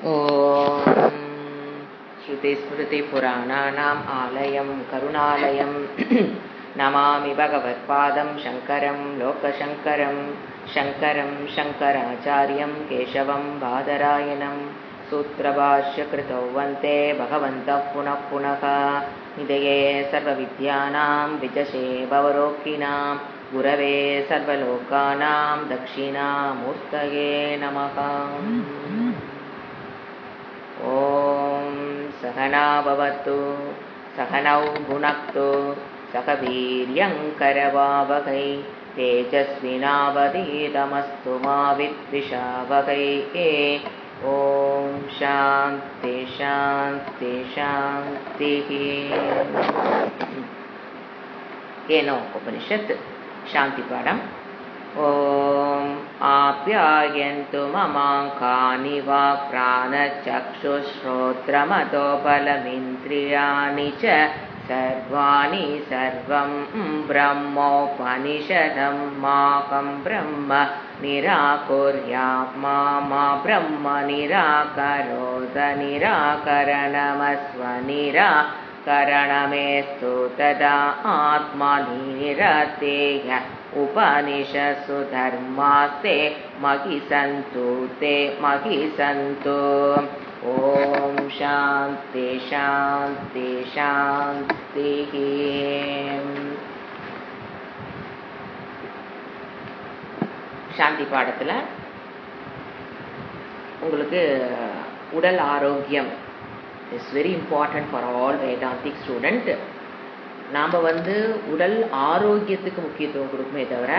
ॐ श्रुतिस्मृतिपुराणानाम् आलयं करुणालयं नमामि भगवत्पादं शङ्करं लोकशङ्करं शङ्करं शङ्कराचार्यं केशवं बादरायणं सूत्रभाष्यकृतौ वन्दे भगवन्तः पुनः पुनः निधये सर्वविद्यानां विजशे भवरोगिणां गुरवे सर्वलोकानां दक्षिणामूर्तये नमः। ॐ सहना भवतु सहनौ भुनक्तु सह वीर्यङ्करवावहै तेजस्विनावधीतमस्तु मा विद्विषावहै। ॐ शान्ति शान्ति शान्तिः। केनो उपनिषत् शान्ति पाठम्। ॐ आप्यायन्तु ममाङ्कानि वाक्प्राणचक्षुश्रोत्रमतो बलमिन्द्रियाणि च सर्वाणि सर्वं ब्रह्मोपनिषदं माकं ब्रह्म निराकुर्यात् मा ब्रह्म निराकरोत निराकरणमस्व निराकरणमेस्तु तदा आत्मनिरतेय उपनिषत्सु धर्मास्ते महि सन्तु ते महि सन्तु। ॐ शान्ति शान्ति शान्तिः। சாந்தி பாடத்தில் உங்களுக்கு உடல் ஆரோக்கியம் is very important for all Vedantic student. நாம் உடல் ஆரோக்கியத்துக்கு முக்கியத்துவம் கொடுக்குமே தவிர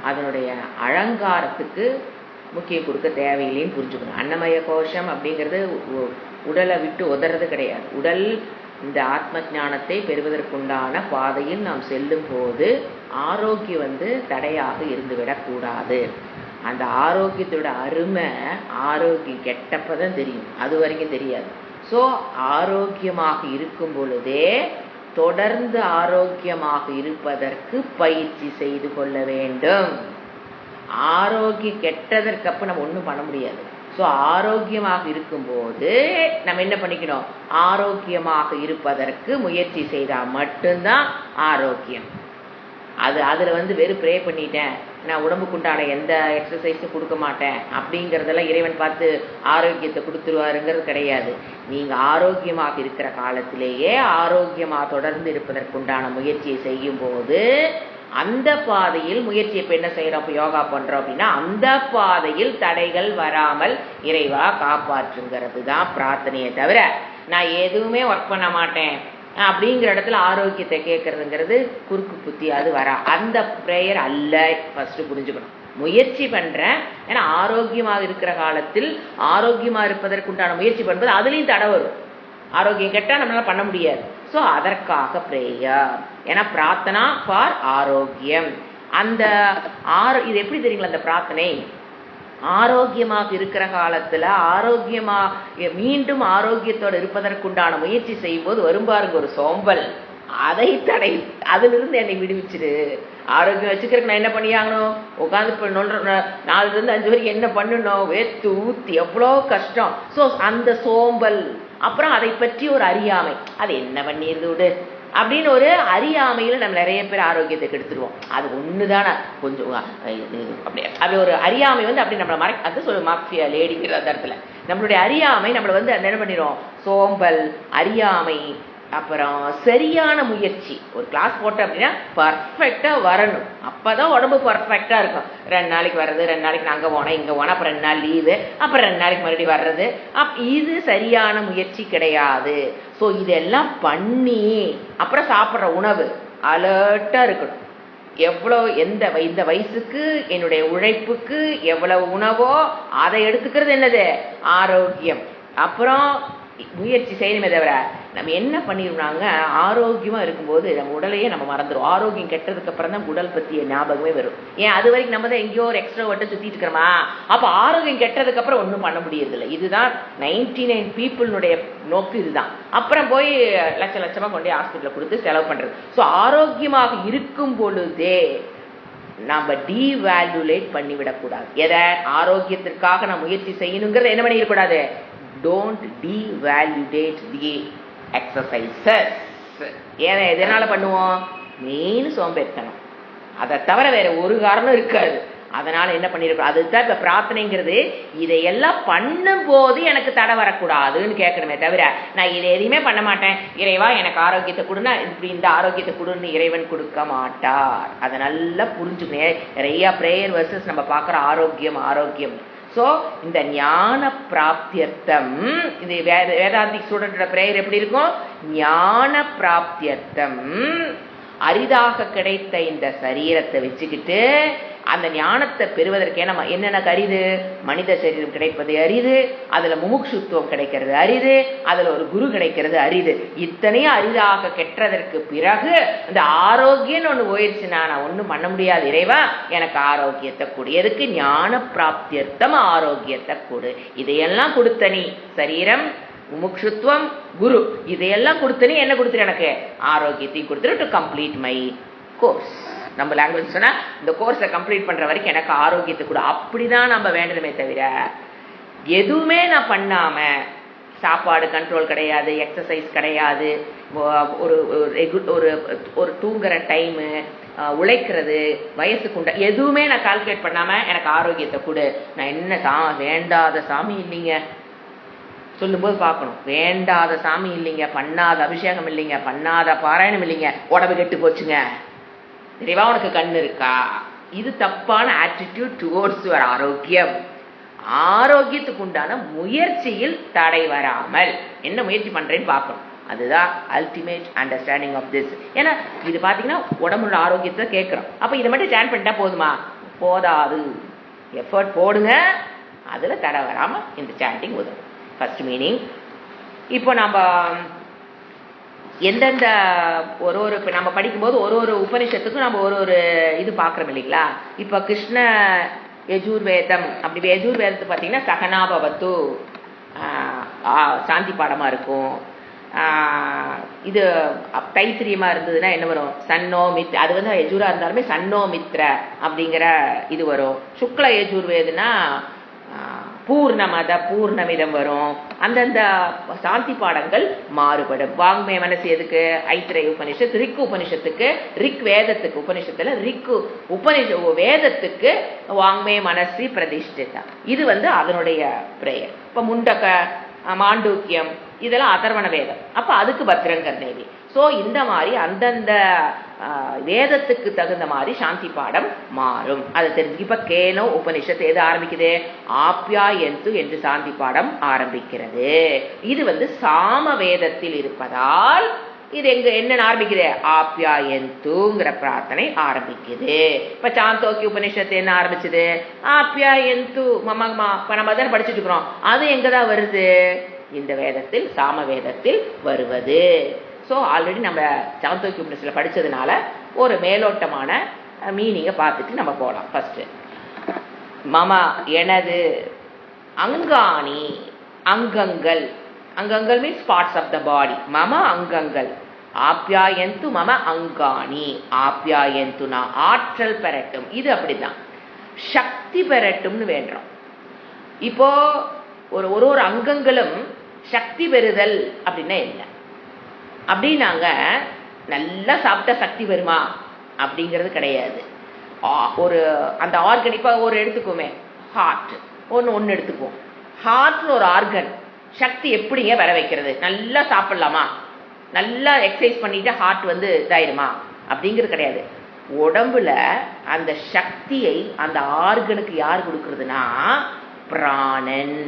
அதனுடைய அலங்காரத்துக்கு முக்கியம் கொடுக்க தேவையில்லைன்னு புரிஞ்சுக்கணும். அன்னமய கோஷம் அப்படிங்கிறது உடலை விட்டு உதறது கிடையாது. உடல் இந்த ஆத்ம ஞானத்தை பெறுவதற்குண்டான பாதையில் நாம் செல்லும் போது ஆரோக்கியம் தடையாக இருந்துவிடக்கூடாது. அந்த ஆரோக்கியத்தோட அருமை ஆரோக்கியம் கெட்டப்பதான் தெரியும், அது வரைக்கும் தெரியாது. ஸோ ஆரோக்கியமாக இருக்கும் பொழுதே தொடர்ந்து ஆரோக்கியமாக இருப்பதற்கு பயிற்சி செய்து கொள்ள வேண்டும். ஆரோக்கியம் கெட்டதற்கு அப்ப நம்ம ஒன்றும் பண்ண முடியாது. ஸோ ஆரோக்கியமாக இருக்கும்போது நம்ம என்ன பண்ணிக்கணும், ஆரோக்கியமாக இருப்பதற்கு முயற்சி செய்தால் மட்டும்தான் ஆரோக்கியம். அதில் வெறும் ப்ரே பண்ணிட்டேன், நான் உடம்புக்குண்டான எந்த எக்ஸசைஸும் கொடுக்க மாட்டேன் அப்படிங்கிறதெல்லாம் இறைவன் பார்த்து ஆரோக்கியத்தை கொடுத்துருவாருங்கிறது கிடையாது. நீங்கள் ஆரோக்கியமாக இருக்கிற காலத்திலேயே ஆரோக்கியமாக தொடர்ந்து இருப்பதற்குண்டான முயற்சியை செய்யும் போது அந்த பாதையில் முயற்சி இப்போ என்ன செய்கிறோம், இப்போ யோகா பண்ணுறோம் அப்படின்னா அந்த பாதையில் தடைகள் வராமல் இறைவா காப்பாற்றுங்கிறது தான் பிரார்த்தனையை தவிர நான் எதுவுமே ஒர்க் பண்ண மாட்டேன் அப்படிங்கிற இடத்துல ஆரோக்கியத்தை கேட்கறதுங்கிறது குறுக்கு புத்தி அது வரா. அந்த ப்ரேயர் அல்ல. ஃபர்ஸ்ட் புரிஞ்சுக்கணும். முயற்சி பண்றேன், ஏன்னா ஆரோக்கியமாக இருக்கிற காலத்தில் ஆரோக்கியமாக இருப்பதற்குண்டான முயற்சி பண்ணுறது அதுலேயும் தடை வரும். ஆரோக்கியம் கெட்டால் நம்மளால பண்ண முடியாது. ஸோ அதற்காக ப்ரேயர். ஏன்னா பிரார்த்தனா ஃபார் ஆரோக்கியம். அந்த இது எப்படி தெரியுங்களா, அந்த பிரார்த்தனை ஆரோக்கியமாக இருக்கிற காலத்துல மீண்டும் ஆரோக்கியத்தோடு இருப்பதற்குண்டான முயற்சி செய்யும் போது வரும்பாருங்க ஒரு சோம்பல், அதை தடை, அதிலிருந்து என்னை விடுவிச்சிரு. ஆரோக்கியம் வச்சுக்கிறதுக்கு நான் என்ன பண்ணியாகணும், உட்காந்து 4 to 5 வரைக்கும் என்ன பண்ணணும், வேத்து ஊத்தி எவ்வளோ கஷ்டம். ஸோ அந்த சோம்பல், அப்புறம் அதை பற்றி ஒரு அறியாமை, அது என்ன பண்ணியிருந்து விடு அப்படின்னு ஒரு அறியாமையில் நம்ம நிறைய பேர் ஆரோக்கியத்தை கெடுத்துருவோம். அது ஒண்ணுதானே கொஞ்சம் அப்படியே அது ஒரு அறியாமை அப்படி நம்மளை அது சொல்லு மாஃபியா லேடிங்கிற அந்த இடத்துல நம்மளுடைய அறியாமை நம்மளை என்ன பண்ணிடும், சோம்பல், அறியாமை, அப்புறம் சரியான முயற்சி. ஒரு கிளாஸ் போட்டோம் அப்படின்னா பர்ஃபெக்டா வரணும், அப்பதான் உடம்பு பர்ஃபெக்டா இருக்கும். 2 நாளைக்கு வர்றது, 2 நாளைக்கு நான் அங்கே போனேன் இங்கே போனேன், அப்புறம் 2 நாள் லீவு, அப்புறம் 2 நாளைக்கு மறுபடியும் வர்றது. இது சரியான முயற்சி கிடையாது. ஸோ இதெல்லாம் பண்ணி அப்புறம் சாப்பிட்ற உணவு அலர்ட்டா இருக்கணும். எவ்வளோ இந்த வயசுக்கு என்னுடைய உழைப்புக்கு எவ்வளவு உணவோ அதை எடுத்துக்கிறது என்னது ஆரோக்கியம். அப்புறம் முயற்சி செய்யணுமே தவிர நம்ம என்ன பண்ணிடுறாங்க, ஆரோக்கியமா இருக்கும்போது நம்ம உடலையே நம்ம மறந்துடும். ஆரோக்கியம் கெட்டதுக்கு அப்புறம் தான் உடல் பற்றிய ஞாபகமே வரும். ஏன் அது வரைக்கும் நம்ம தான் எங்கேயோ ஒரு எக்ஸ்ட்ரா வட்ட சுத்திட்டு இருக்கிறோமா, அப்ப ஆரோக்கியம் கெட்டதுக்கு அப்புறம் ஒன்றும் பண்ண முடியறதில்லை. இதுதான் 99 பீப்புளுடைய நோக்கு இதுதான். அப்புறம் போய் லட்சமா கொண்டு ஹாஸ்பிட்டலில் கொடுத்து செலவு பண்றது. ஸோ ஆரோக்கியமாக இருக்கும் பொழுதே நாம டீவேல்யூலேட் பண்ணிவிடக்கூடாது. எதை ஆரோக்கியத்திற்காக நான் முயற்சி செய்யணுங்கிறத என்ன பண்ணிடக்கூடாது, டோன்ட் டீவேல்யூடேட் தி எக்ஸசைசஸ். ஏன்னா எதனால பண்ணுவோம், மெயின் சோம்பேறித்தனம், அதை தவிர வேற ஒரு காரணம் இருக்காது. அதனால என்ன பண்ணிருக்கோம், அதுதான் இப்ப பிரார்த்தனைங்கிறது. இதையெல்லாம் பண்ணும் போது எனக்கு தடை வரக்கூடாதுன்னு கேட்கணுமே தவிர நான் இதை எதையுமே பண்ண மாட்டேன், இறைவா எனக்கு ஆரோக்கியத்தை கொடுனா இப்படி இந்த ஆரோக்கியத்தை கொடுன்னு இறைவன் கொடுக்க மாட்டார். அதை நல்லா புரிஞ்சுக்கணும். நிறைய பிரேயர் வர்சஸ் நம்ம பார்க்குற ஆரோக்கியம் ஆரோக்கியம். ஸோ இந்த ஞான பிராப்தியர்த்தம், இந்த வேதாந்திக் ஸ்டூடெண்டோட பிரேயர் எப்படி இருக்கும், ஞான பிராப்தியர்த்தம் அரிதாக கிடைத்த இந்த சரீரத்தை வச்சுக்கிட்டு அந்த ஞானத்தை பெறுவதற்கே நம்ம என்னென்ன அரிது, மனித சரீரம் கிடைப்பது அரிது, அதுல முமுட்சுத்துவம் கிடைக்கிறது அரிது, அதுல ஒரு குரு கிடைக்கிறது அரிது. இத்தனையும் அரிதாக கெட்டதற்கு பிறகு இந்த ஆரோக்கியம்னு ஒண்ணு போயிடுச்சுன்னா நான் ஒண்ணும் பண்ண முடியாது, இறைவா எனக்கு ஆரோக்கியத்தை கொடு. எதுக்கு, ஞான பிராப்தியர்த்தம் ஆரோக்கியத்தை கொடு. இதையெல்லாம் கொடுத்த நீ, சரீரம் முமுட்சுத்துவம் குரு, இதையெல்லாம் கொடுத்தனே என்ன கொடுத்துரு, எனக்கு ஆரோக்கியத்தையும் கொடுத்துரு டு கம்ப்ளீட் மை கோர்ஸ். நம்ம லாங்குவேஜ் சொன்னா இந்த கோர்ஸை கம்ப்ளீட் பண்ற வரைக்கும் எனக்கு ஆரோக்கியத்தை கூட, அப்படிதான் நம்ம வேண்டணுமே தவிர எதுவுமே நான் பண்ணாம, சாப்பாடு கண்ட்ரோல் கிடையாது, எக்ஸசைஸ் கிடையாது, ஒரு ஒரு தூங்குற டைமு, உழைக்கிறது, வயசுக்குண்ட எதுவுமே நான் கால்குலேட் பண்ணாம எனக்கு ஆரோக்கியத்தை கொடு. நான் என்ன வேண்டாத சாமி இல்லைங்க சொல்லும்போது பார்க்கணும், வேண்டாத சாமி இல்லைங்க, பண்ணாத அபிஷேகம் இல்லைங்க, பண்ணாத பாராயணம் இல்லைங்க, உடம்பு கெட்டு போச்சுங்க, இறைவா உனக்கு கண்ணு இருக்கா. இது தப்பான ஆட்டிடியூட் டுவோர்ட்ஸ் யுவர் ஆரோக்கியம். ஆரோக்கியத்துக்கு உண்டான முயற்சியில் தடை வராமல் என்ன முயற்சி பண்றேன்னு பார்க்கணும். அதுதான் அல்டிமேட் அண்டர்ஸ்டாண்டிங் ஆஃப் திஸ். ஏன்னா இது பாத்தீங்கன்னா உடம்புல ஆரோக்கியத்தை கேட்கிறோம். அப்ப இதை மட்டும் ஸ்டாண்ட் பண்ணிட்டா போதுமா, போதாது. எஃபர்ட் போடுங்க, அதுல தடை வராம இந்த சாண்டிங் உதவும். First meaning. இப்போ நம்ம எந்தெந்த ஒரு இப்போ நம்ம படிக்கும்போது ஒரு உபனிஷத்துக்கும் நம்ம ஒரு இது பார்க்குறோம் இல்லைங்களா. இப்போ கிருஷ்ண யஜுர்வேதம், அப்படி யஜுர்வேதத்தை பார்த்தீங்கன்னா சகனாபவத்து சாந்தி பாடமாக இருக்கும். இது தைத்திரியமாக இருந்ததுன்னா என்ன வரும், சன்னோ மித், அது வந்து யஜூரா இருந்தாலுமே சன்னோ மித்ர அப்படிங்கிற இது வரும். சுக்ல யஜுர்வேதுனா பூர்ணமத பூர்ணமிதம் வரும். அந்தந்த சாந்தி பாடங்கள் மாறுபடும். வாங்மே மனசு எதுக்கு, ஐத்திரை உபனிஷத், ரிக்கு உபனிஷத்துக்கு, ரிக் வேதத்துக்கு, உபனிஷத்துல ரிக்கு வேதத்துக்கு வாங்மே மனசி பிரதிஷ்டிதா, இது வந்து அதனுடைய பிரேயர். இப்ப முண்டக மாண்டூக்கியம் இதெல்லாம் அதர்வண வேதம், அப்ப அதுக்கு பத்ரங்கர் தேவி. ஸோ இந்த மாதிரி அந்தந்த வேதத்துக்கு தகுந்த மாதிரி சாந்தி பாடம் மாறும். அதை தெரிஞ்சு இப்ப கேனோ உபனிஷத்து எது ஆரம்பிக்குது, ஆப்யாயந்து என்று சாந்தி பாடம் ஆரம்பிக்கிறது. இது வந்து சாம வேதத்தில் இருப்பதால் இது எங்க என்ன ஆரம்பிக்குது, ஆப்யாயந்துங்கிற பிரார்த்தனை ஆரம்பிக்குது. இப்ப சாந்தோக்கி உபனிஷத்து என்ன ஆரம்பிச்சது, ஆப்யாயந்து மமமா. இப்ப நம்ம தான் படிச்சுட்டு இருக்கிறோம், அது எங்கதான் வருது, இந்த வேதத்தில் சாம வேதத்தில் வருவது. ஸோ ஆல்ரெடி நம்ம சாந்தோக்கி உபனிஷத்துல படிச்சதுனால ஒரு மேலோட்டமான மீனிங்கை பார்த்துட்டு நம்ம போகலாம். ஃபர்ஸ்ட் மம எனது, அங்காணி அங்கங்கள், அங்கங்கள் மீன்ஸ் பார்ட்ஸ் ஆஃப் த பாடி, மம அங்கங்கள், ஆப்யாயந்து மம அங்காணி, ஆப்யாயந்துனா ஆற்றல் பெறட்டும், இது அப்படிதான் சக்தி பெறட்டும்னு வேண்டோம். இப்போ ஒரு அங்கங்களும் சக்தி பெறுதல் அப்படின்னா என்ன, அப்படின்னாங்க நல்லா சாப்பிட்டா சக்தி வருமா அப்படிங்கிறது கிடையாது. ஒரு அந்த ஆர்கன் இப்போ ஒரு எடுத்துக்கோமே, ஹார்ட் ஒன்று எடுத்துக்குவோம். ஹார்ட்னு ஒரு ஆர்கன் சக்தி எப்படிங்க வர வைக்கிறது, நல்லா சாப்பிடலாமா, நல்லா எக்ஸசைஸ் பண்ணிட்டு ஹார்ட் வந்து இதாயிருமா அப்படிங்கிறது கிடையாது. உடம்புல அந்த சக்தியை அந்த ஆர்கனுக்கு யார் கொடுக்கறதுனா பிராணன்.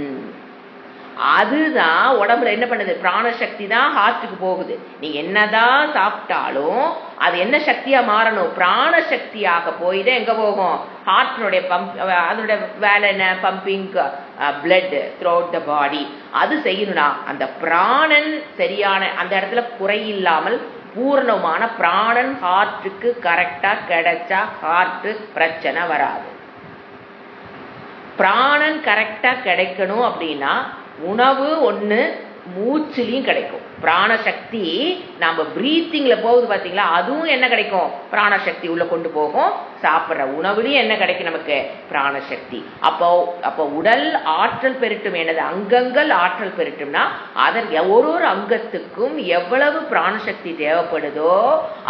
அதுதான் உடம்புல என்ன பண்ணுது, பிராணசக்தி தான் ஹார்ட்டுக்கு போகுது. நீங்க என்னதான் சாப்பிட்டாலும் அது என்ன சக்தியா மாறணும், பிராணசக்தியாக போய்தான் எங்க போகும், ஹார்ட்டினுடைய பம்ப், அதனுடைய வேலை என்ன, pumping blood throughout the body. அது செய்யணும்னா அந்த பிராணன் சரியான அந்த இடத்துல குறையில்லாமல் பூர்ணமான பிராணன் ஹார்ட்டுக்கு கரெக்டா கிடைச்சா ஹார்ட் பிரச்சனை வராது. பிராணன் கரெக்டா கிடைக்கணும் அப்படின்னா உணவு ஒண்ணு, மூச்சுலையும் கிடைக்கும் பிராணசக்தி. நம்ம பிரீத்திங்ல போகுது பாத்தீங்களா, அதுவும் என்ன கிடைக்கும், பிராணசக்தி உள்ள கொண்டு போகும். சாப்பிட்ற உணவுலையும் என்ன கிடைக்கும் நமக்கு, பிராணசக்தி. அப்போ உடல் ஆற்றல் பெருட்டும், என்னது அங்கங்கள் ஆற்றல் பெருட்டும்னா அதற்கு ஒரு அங்கத்துக்கும் எவ்வளவு பிராணசக்தி தேவைப்படுதோ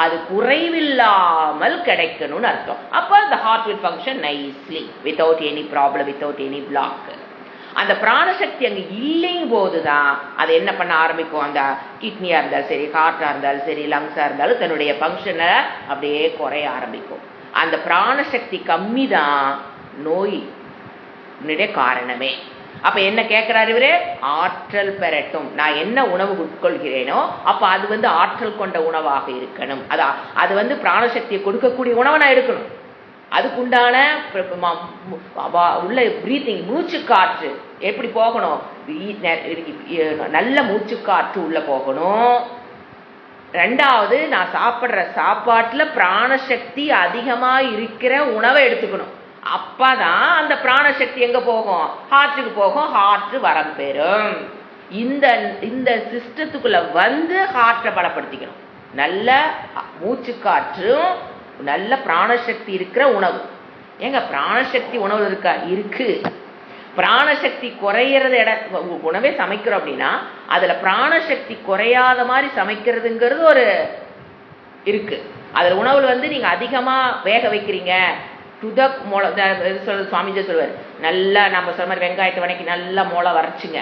அது குறைவில்லாமல் கிடைக்கணும்னு அர்த்தம். அப்போ the heart will function nicely without any problem, without any block. அந்த பிராணசக்தி அங்க இல்லைங்க போதுதான் அது என்ன பண்ண ஆரம்பிக்கும், அந்த கிட்னியா இருந்தாலும் சரி, ஹார்ட்டா இருந்தாலும் சரி, லங்ஸா இருந்தாலும் தன்னுடைய ஃபங்க்ஷனை அப்படியே குறைய ஆரம்பிக்கும். அந்த பிராணசக்தி கம்மி தான் நோய் காரணமே. அப்ப என்ன கேட்கிறாரு இவரு, ஆற்றல் பெறட்டும். நான் என்ன உணவு உட்கொள்கிறேனோ அப்ப அது ஆற்றல் கொண்ட உணவாக இருக்கணும். அது பிராணசக்தியை கொடுக்கக்கூடிய உணவை நான் எடுக்கணும். அதுக்குண்டான உள்ள பிரீத்திங், மூச்சு காற்று எப்படி போகணும், நல்ல மூச்சு காற்று உள்ள போகணும். ரெண்டாவது, நான் சாப்பிட்ற சாப்பாட்டுல பிராணசக்தி அதிகமா இருக்கிற உணவை எடுத்துக்கணும். அப்பதான் அந்த பிராணசக்தி எங்க போகும், ஹார்ட்டுக்கு போகும், ஹார்ட் வரம் பெறும். இந்த சிஸ்டத்துக்குள்ள ஹார்ட்டை பலப்படுத்திக்கணும். நல்ல மூச்சு காற்றும் நல்ல பிராணசக்தி இருக்கிற உணவு. ஏங்க பிராணசக்தி உணவு இருக்கு. பிராணசக்தி குறையிறது உணவே சமைக்கிறோம் அப்படின்னா அதுல பிராணசக்தி குறையாத மாதிரி சமைக்கிறதுங்கிறது ஒரு இருக்கு. அதுல உணவுல நீங்க அதிகமா வேக வைக்கிறீங்க, சுவாமிஜி சொல்லுவார், நல்லா நம்ம சொல்ற மாதிரி வெங்காயத்தை வணக்கி நல்லா மொளை வரைச்சுங்க,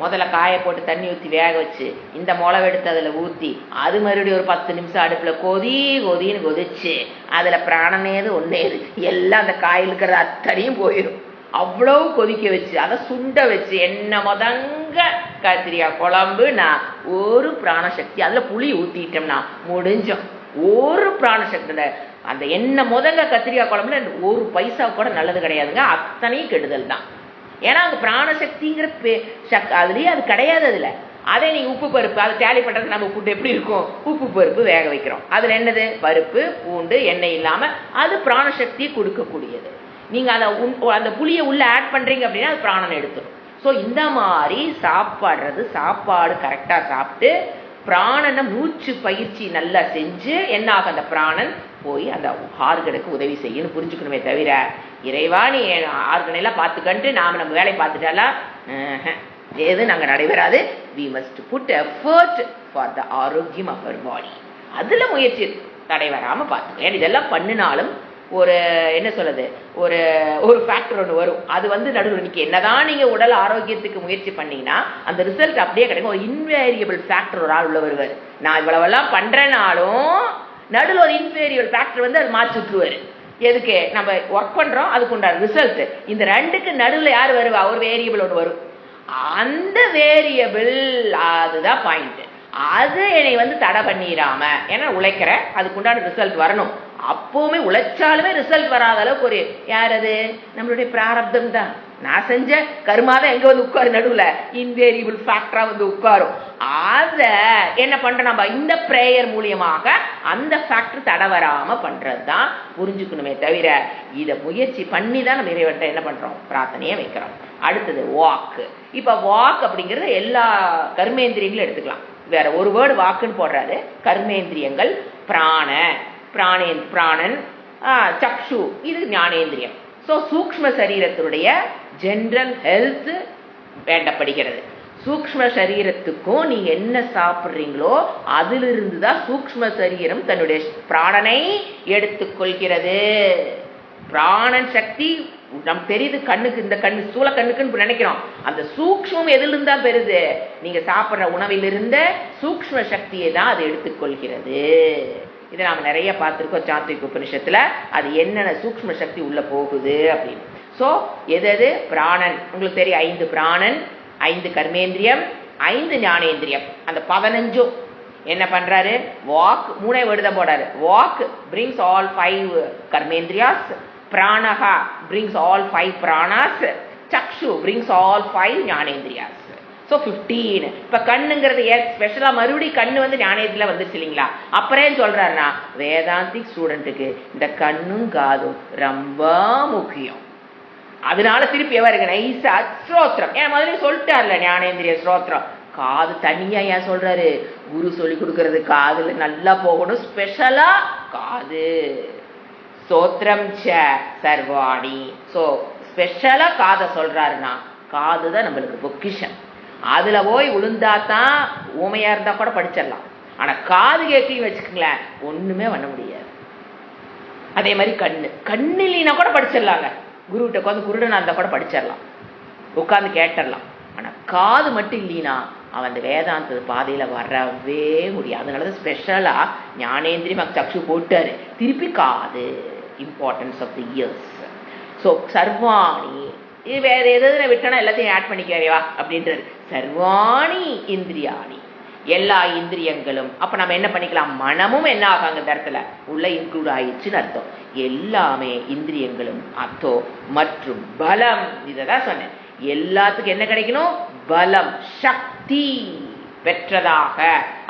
முதல்ல காய போட்டு தண்ணி ஊற்றி வேக வச்சு இந்த முளை எடுத்து அதில் ஊற்றி அது மறுபடியும் ஒரு 10 நிமிஷம் அடுப்பில் கொதின்னு கொதிச்சு அதில் பிராணனேது ஒன்னேது எல்லாம் அந்த காயில் இருக்கிற அத்தனையும் போயிடும். அவ்வளவு கொதிக்க வச்சு அதை சுண்ட வச்சு எண்ணெய் முதங்க கத்திரிக்காய் குழம்பு, நான் ஒரு பிராணசக்தி அதில் புளி ஊற்றிட்டோம்னா முடிஞ்சோம். ஒரு பிராணசக்தி அந்த எண்ணெய் முதங்க கத்திரிக்காய் குழம்புல 1 பைசா கூட நல்லது கிடையாதுங்க, அத்தனையும் கெடுதல் தான். ஏன்னா அங்க பிராணசக்திங்கிற அதுலயே அது கிடையாது. அதுல அதே நீங்க உப்பு பருப்பு அதை டேலி பண்றதுக்கு நம்ம ஃபுட் எப்படி இருக்கும், உப்பு பருப்பு வேக வைக்கிறோம், அதுல என்னது பருப்பு பூண்டு எண்ணெய் இல்லாம அது பிராணசக்தியை கொடுக்கக்கூடியது. நீங்க அந்த புளியை உள்ள ஆட் பண்றீங்க அப்படின்னா அது பிராணனை எடுத்துடும். ஸோ இந்த மாதிரி சாப்பாடு கரெக்டா சாப்பிட்டு பிராணனை மூச்சு பயிற்சி நல்லா செஞ்சு என்ன ஆகும், அந்த பிராணன் போய் அந்த ஆர்கனுக்கு உதவி செய்யணும் புரிஞ்சுக்கணுமே தவிர இறைவா நீ ஆர்கனெல்லாம் பார்த்துக்கன்ட்டு நம்ம வேலையை பார்த்துட்டாலாம் எது நாங்க நடைபெறாது. we must put effort for the ஆரோக்கியம் of our body. அதுல முயற்சி தடைவராம பார்த்துக்கோ. இதெல்லாம் பண்ணினாலும் ஒரு என்ன சொல்றது, ஒரு ஃபேக்டர் ஒன்று வரும். அது நடுவில் இன்னைக்கு என்னதான் நீங்க உடல் ஆரோக்கியத்துக்கு முயற்சி பண்ணீங்கன்னா அந்த ரிசல்ட் அப்படியே கிடைக்கும். ஒரு இன்வேரியபிள் ஃபேக்டர் ஒரு ஆள் உள்ள வருவார். நான் இவ்வளவெல்லாம் பண்றேனாலும் நடுவில் ஒரு இன்வேரியபிள் ஃபேக்டர் அது மாற்றி விட்டுருவாரு. எதுக்கு, நம்ம ஒர்க் பண்றோம் அதுக்கு உண்டான ரிசல்ட். இந்த ரெண்டுக்கு நடுவில் யார் வருவா, ஒரு வேரியபிள் ஒன்று வரும். அந்த வேரியபிள் அதுதான் பாயிண்ட். அது என்னை தடை பண்ணிடாம, ஏன்னா உழைக்கிற அதுக்குண்டான ரிசல்ட் வரணும். அப்பவுமே உழைச்சாலுமே ரிசல்ட் வராத அளவுக்கு ஒரு யார் அது, நம்மளுடைய பிராரப்தம் தான். நான் செஞ்ச கர்மாதான் எங்க உட்காரு, நடுவுல இன்வேரியபிள் ஃபேக்டரா உட்காரும். அத என்ன பண்ற, நம்ம இந்த பிரேயர் மூலியமாக அந்த ஃபேக்டர் தடை வராம பண்றதுதான் புரிஞ்சுக்கணுமே தவிர இத முயற்சி பண்ணி தான் நம்ம இறைவன்ட்ட என்ன பண்றோம், பிரார்த்தனையை வைக்கிறோம். அடுத்தது வாக்கு. இப்ப வாக் அப்படிங்கிறது எல்லா கர்மேந்திரியங்களும் எடுத்துக்கலாம். வேற ஒரு வேர்டு வாக்குன்னு போடுறாரு. கர்மேந்திரியங்கள் பிராணன், சக்ஷு, இது ஞானேந்திரியம். ஸோ சூக்ஷ்ம சரீரத்தினுடைய ஜென்ரல் ஹெல்த் வேண்டப்படுகிறது. சூக்ஷ்ம சரீரத்துக்கும் நீங்க என்ன சாப்பிட்றீங்களோ அதிலிருந்து தான் சூக்ஷ்ம சரீரம் தன்னுடைய பிராணனை எடுத்துக்கொள்கிறது. பிராணன் சக்தி நமக்கு தெரியுது கண்ணுக்கு, இந்த கண்ணு சூழ கண்ணுக்குன்னு நினைக்கிறோம். அந்த சூக்ஷ்மம் எதிலிருந்து தான் பெறுது, நீங்க சாப்பிட்ற உணவிலிருந்த சூக்ஷ்ம சக்தியை தான் அது எடுத்துக்கொள்கிறது. இதை நாம நிறைய பார்த்திருக்கோம் சாத்விக் உபனிஷத்துல. அது என்னென்ன சூக்ஷ்ம சக்தி உள்ள போகுது அப்படின்னு. சோ எது பிராணன் உங்களுக்கு தெரியும், 5 பிராணன், 5 கர்மேந்திரியம், 5 ஞானேந்திரியம். அந்த 15 என்ன பண்றாரு, வாக் 3 வேர்டு போடாரு. வாக் brings all 5 கர்மேந்திரியாஸ், பிராணஹா brings all 5 பிராணாஸ், சக்ஷு brings all 5 ஞானேந்திரியாஸ். ஸோ 15. இப்போ கண்ணுங்கிறது ஸ்பெஷலா மறுபடியும் கண்ணு ஞானேந்திரியில வந்துருச்சு இல்லைங்களா. அப்புறம் சொல்றாருன்னா வேதாந்திக் ஸ்டூடெண்ட்டுக்கு இந்த கண்ணும் காதும் ரொம்ப முக்கியம். அதனால திருப்பி எவருக்கு நைசா ஸ்ரோத்திரம், ஏன் முதல்ல சொல்லிட்டார்ல ஞானேந்திரிய ஸ்ரோத்திரம், காது தனியா ஏன் சொல்றாரு? குரு சொல்லி கொடுக்கறது காதுல நல்லா போகணும், ஸ்பெஷலா காது. சோத்ரம் சர்வாணி. சோ ஸ்பெஷலா காதை சொல்றாருன்னா காதுதான் நம்மளுக்கு பொக்கிஷம். அதுல போய் விழுந்தாதான் ஊமையா இருந்தா கூட படிச்சிடலாம். ஆனா காது கேட்கலையும் வச்சுக்கங்களேன், ஒண்ணுமே பண்ண முடியாது. அதே மாதிரி கண்ணு இல்லைன்னா கூட படிச்சிடலாங்க. குருகிட்ட உட்காந்து குருடனா இருந்தா கூட படிச்சிடலாம், உட்காந்து கேட்டுடலாம். ஆனா காது மட்டும் இல்லைன்னா அவன் அந்த வேதாந்த பாதையில வரவே முடியாது. அதனாலதான் ஸ்பெஷலா ஞானேந்திரி சக்ஷு போட்டாரு. திருப்பி காது, importance of the ears. So சர்வாணி, இது வேற எதாவது விட்டனா எல்லாத்தையும் ஆட் பண்ணிக்கவா அப்படின்றது. சர்வாணி இந்திரியாணி, எல்லா இந்திரியங்களும். அப்ப நம்ம என்ன பண்ணிக்கலாம்? மனமும் என்ன ஆகாங்க இந்த இடத்துல உள்ள இன்க்ளூட் ஆயிடுச்சுன்னு அர்த்தம். எல்லாமே இந்திரியங்களும் அத்தோ மற்றும் பலம். இததான் சொன்னேன். எல்லாத்துக்கும் என்ன கிடைக்கணும்? பலம், சக்தி பெற்றதாக.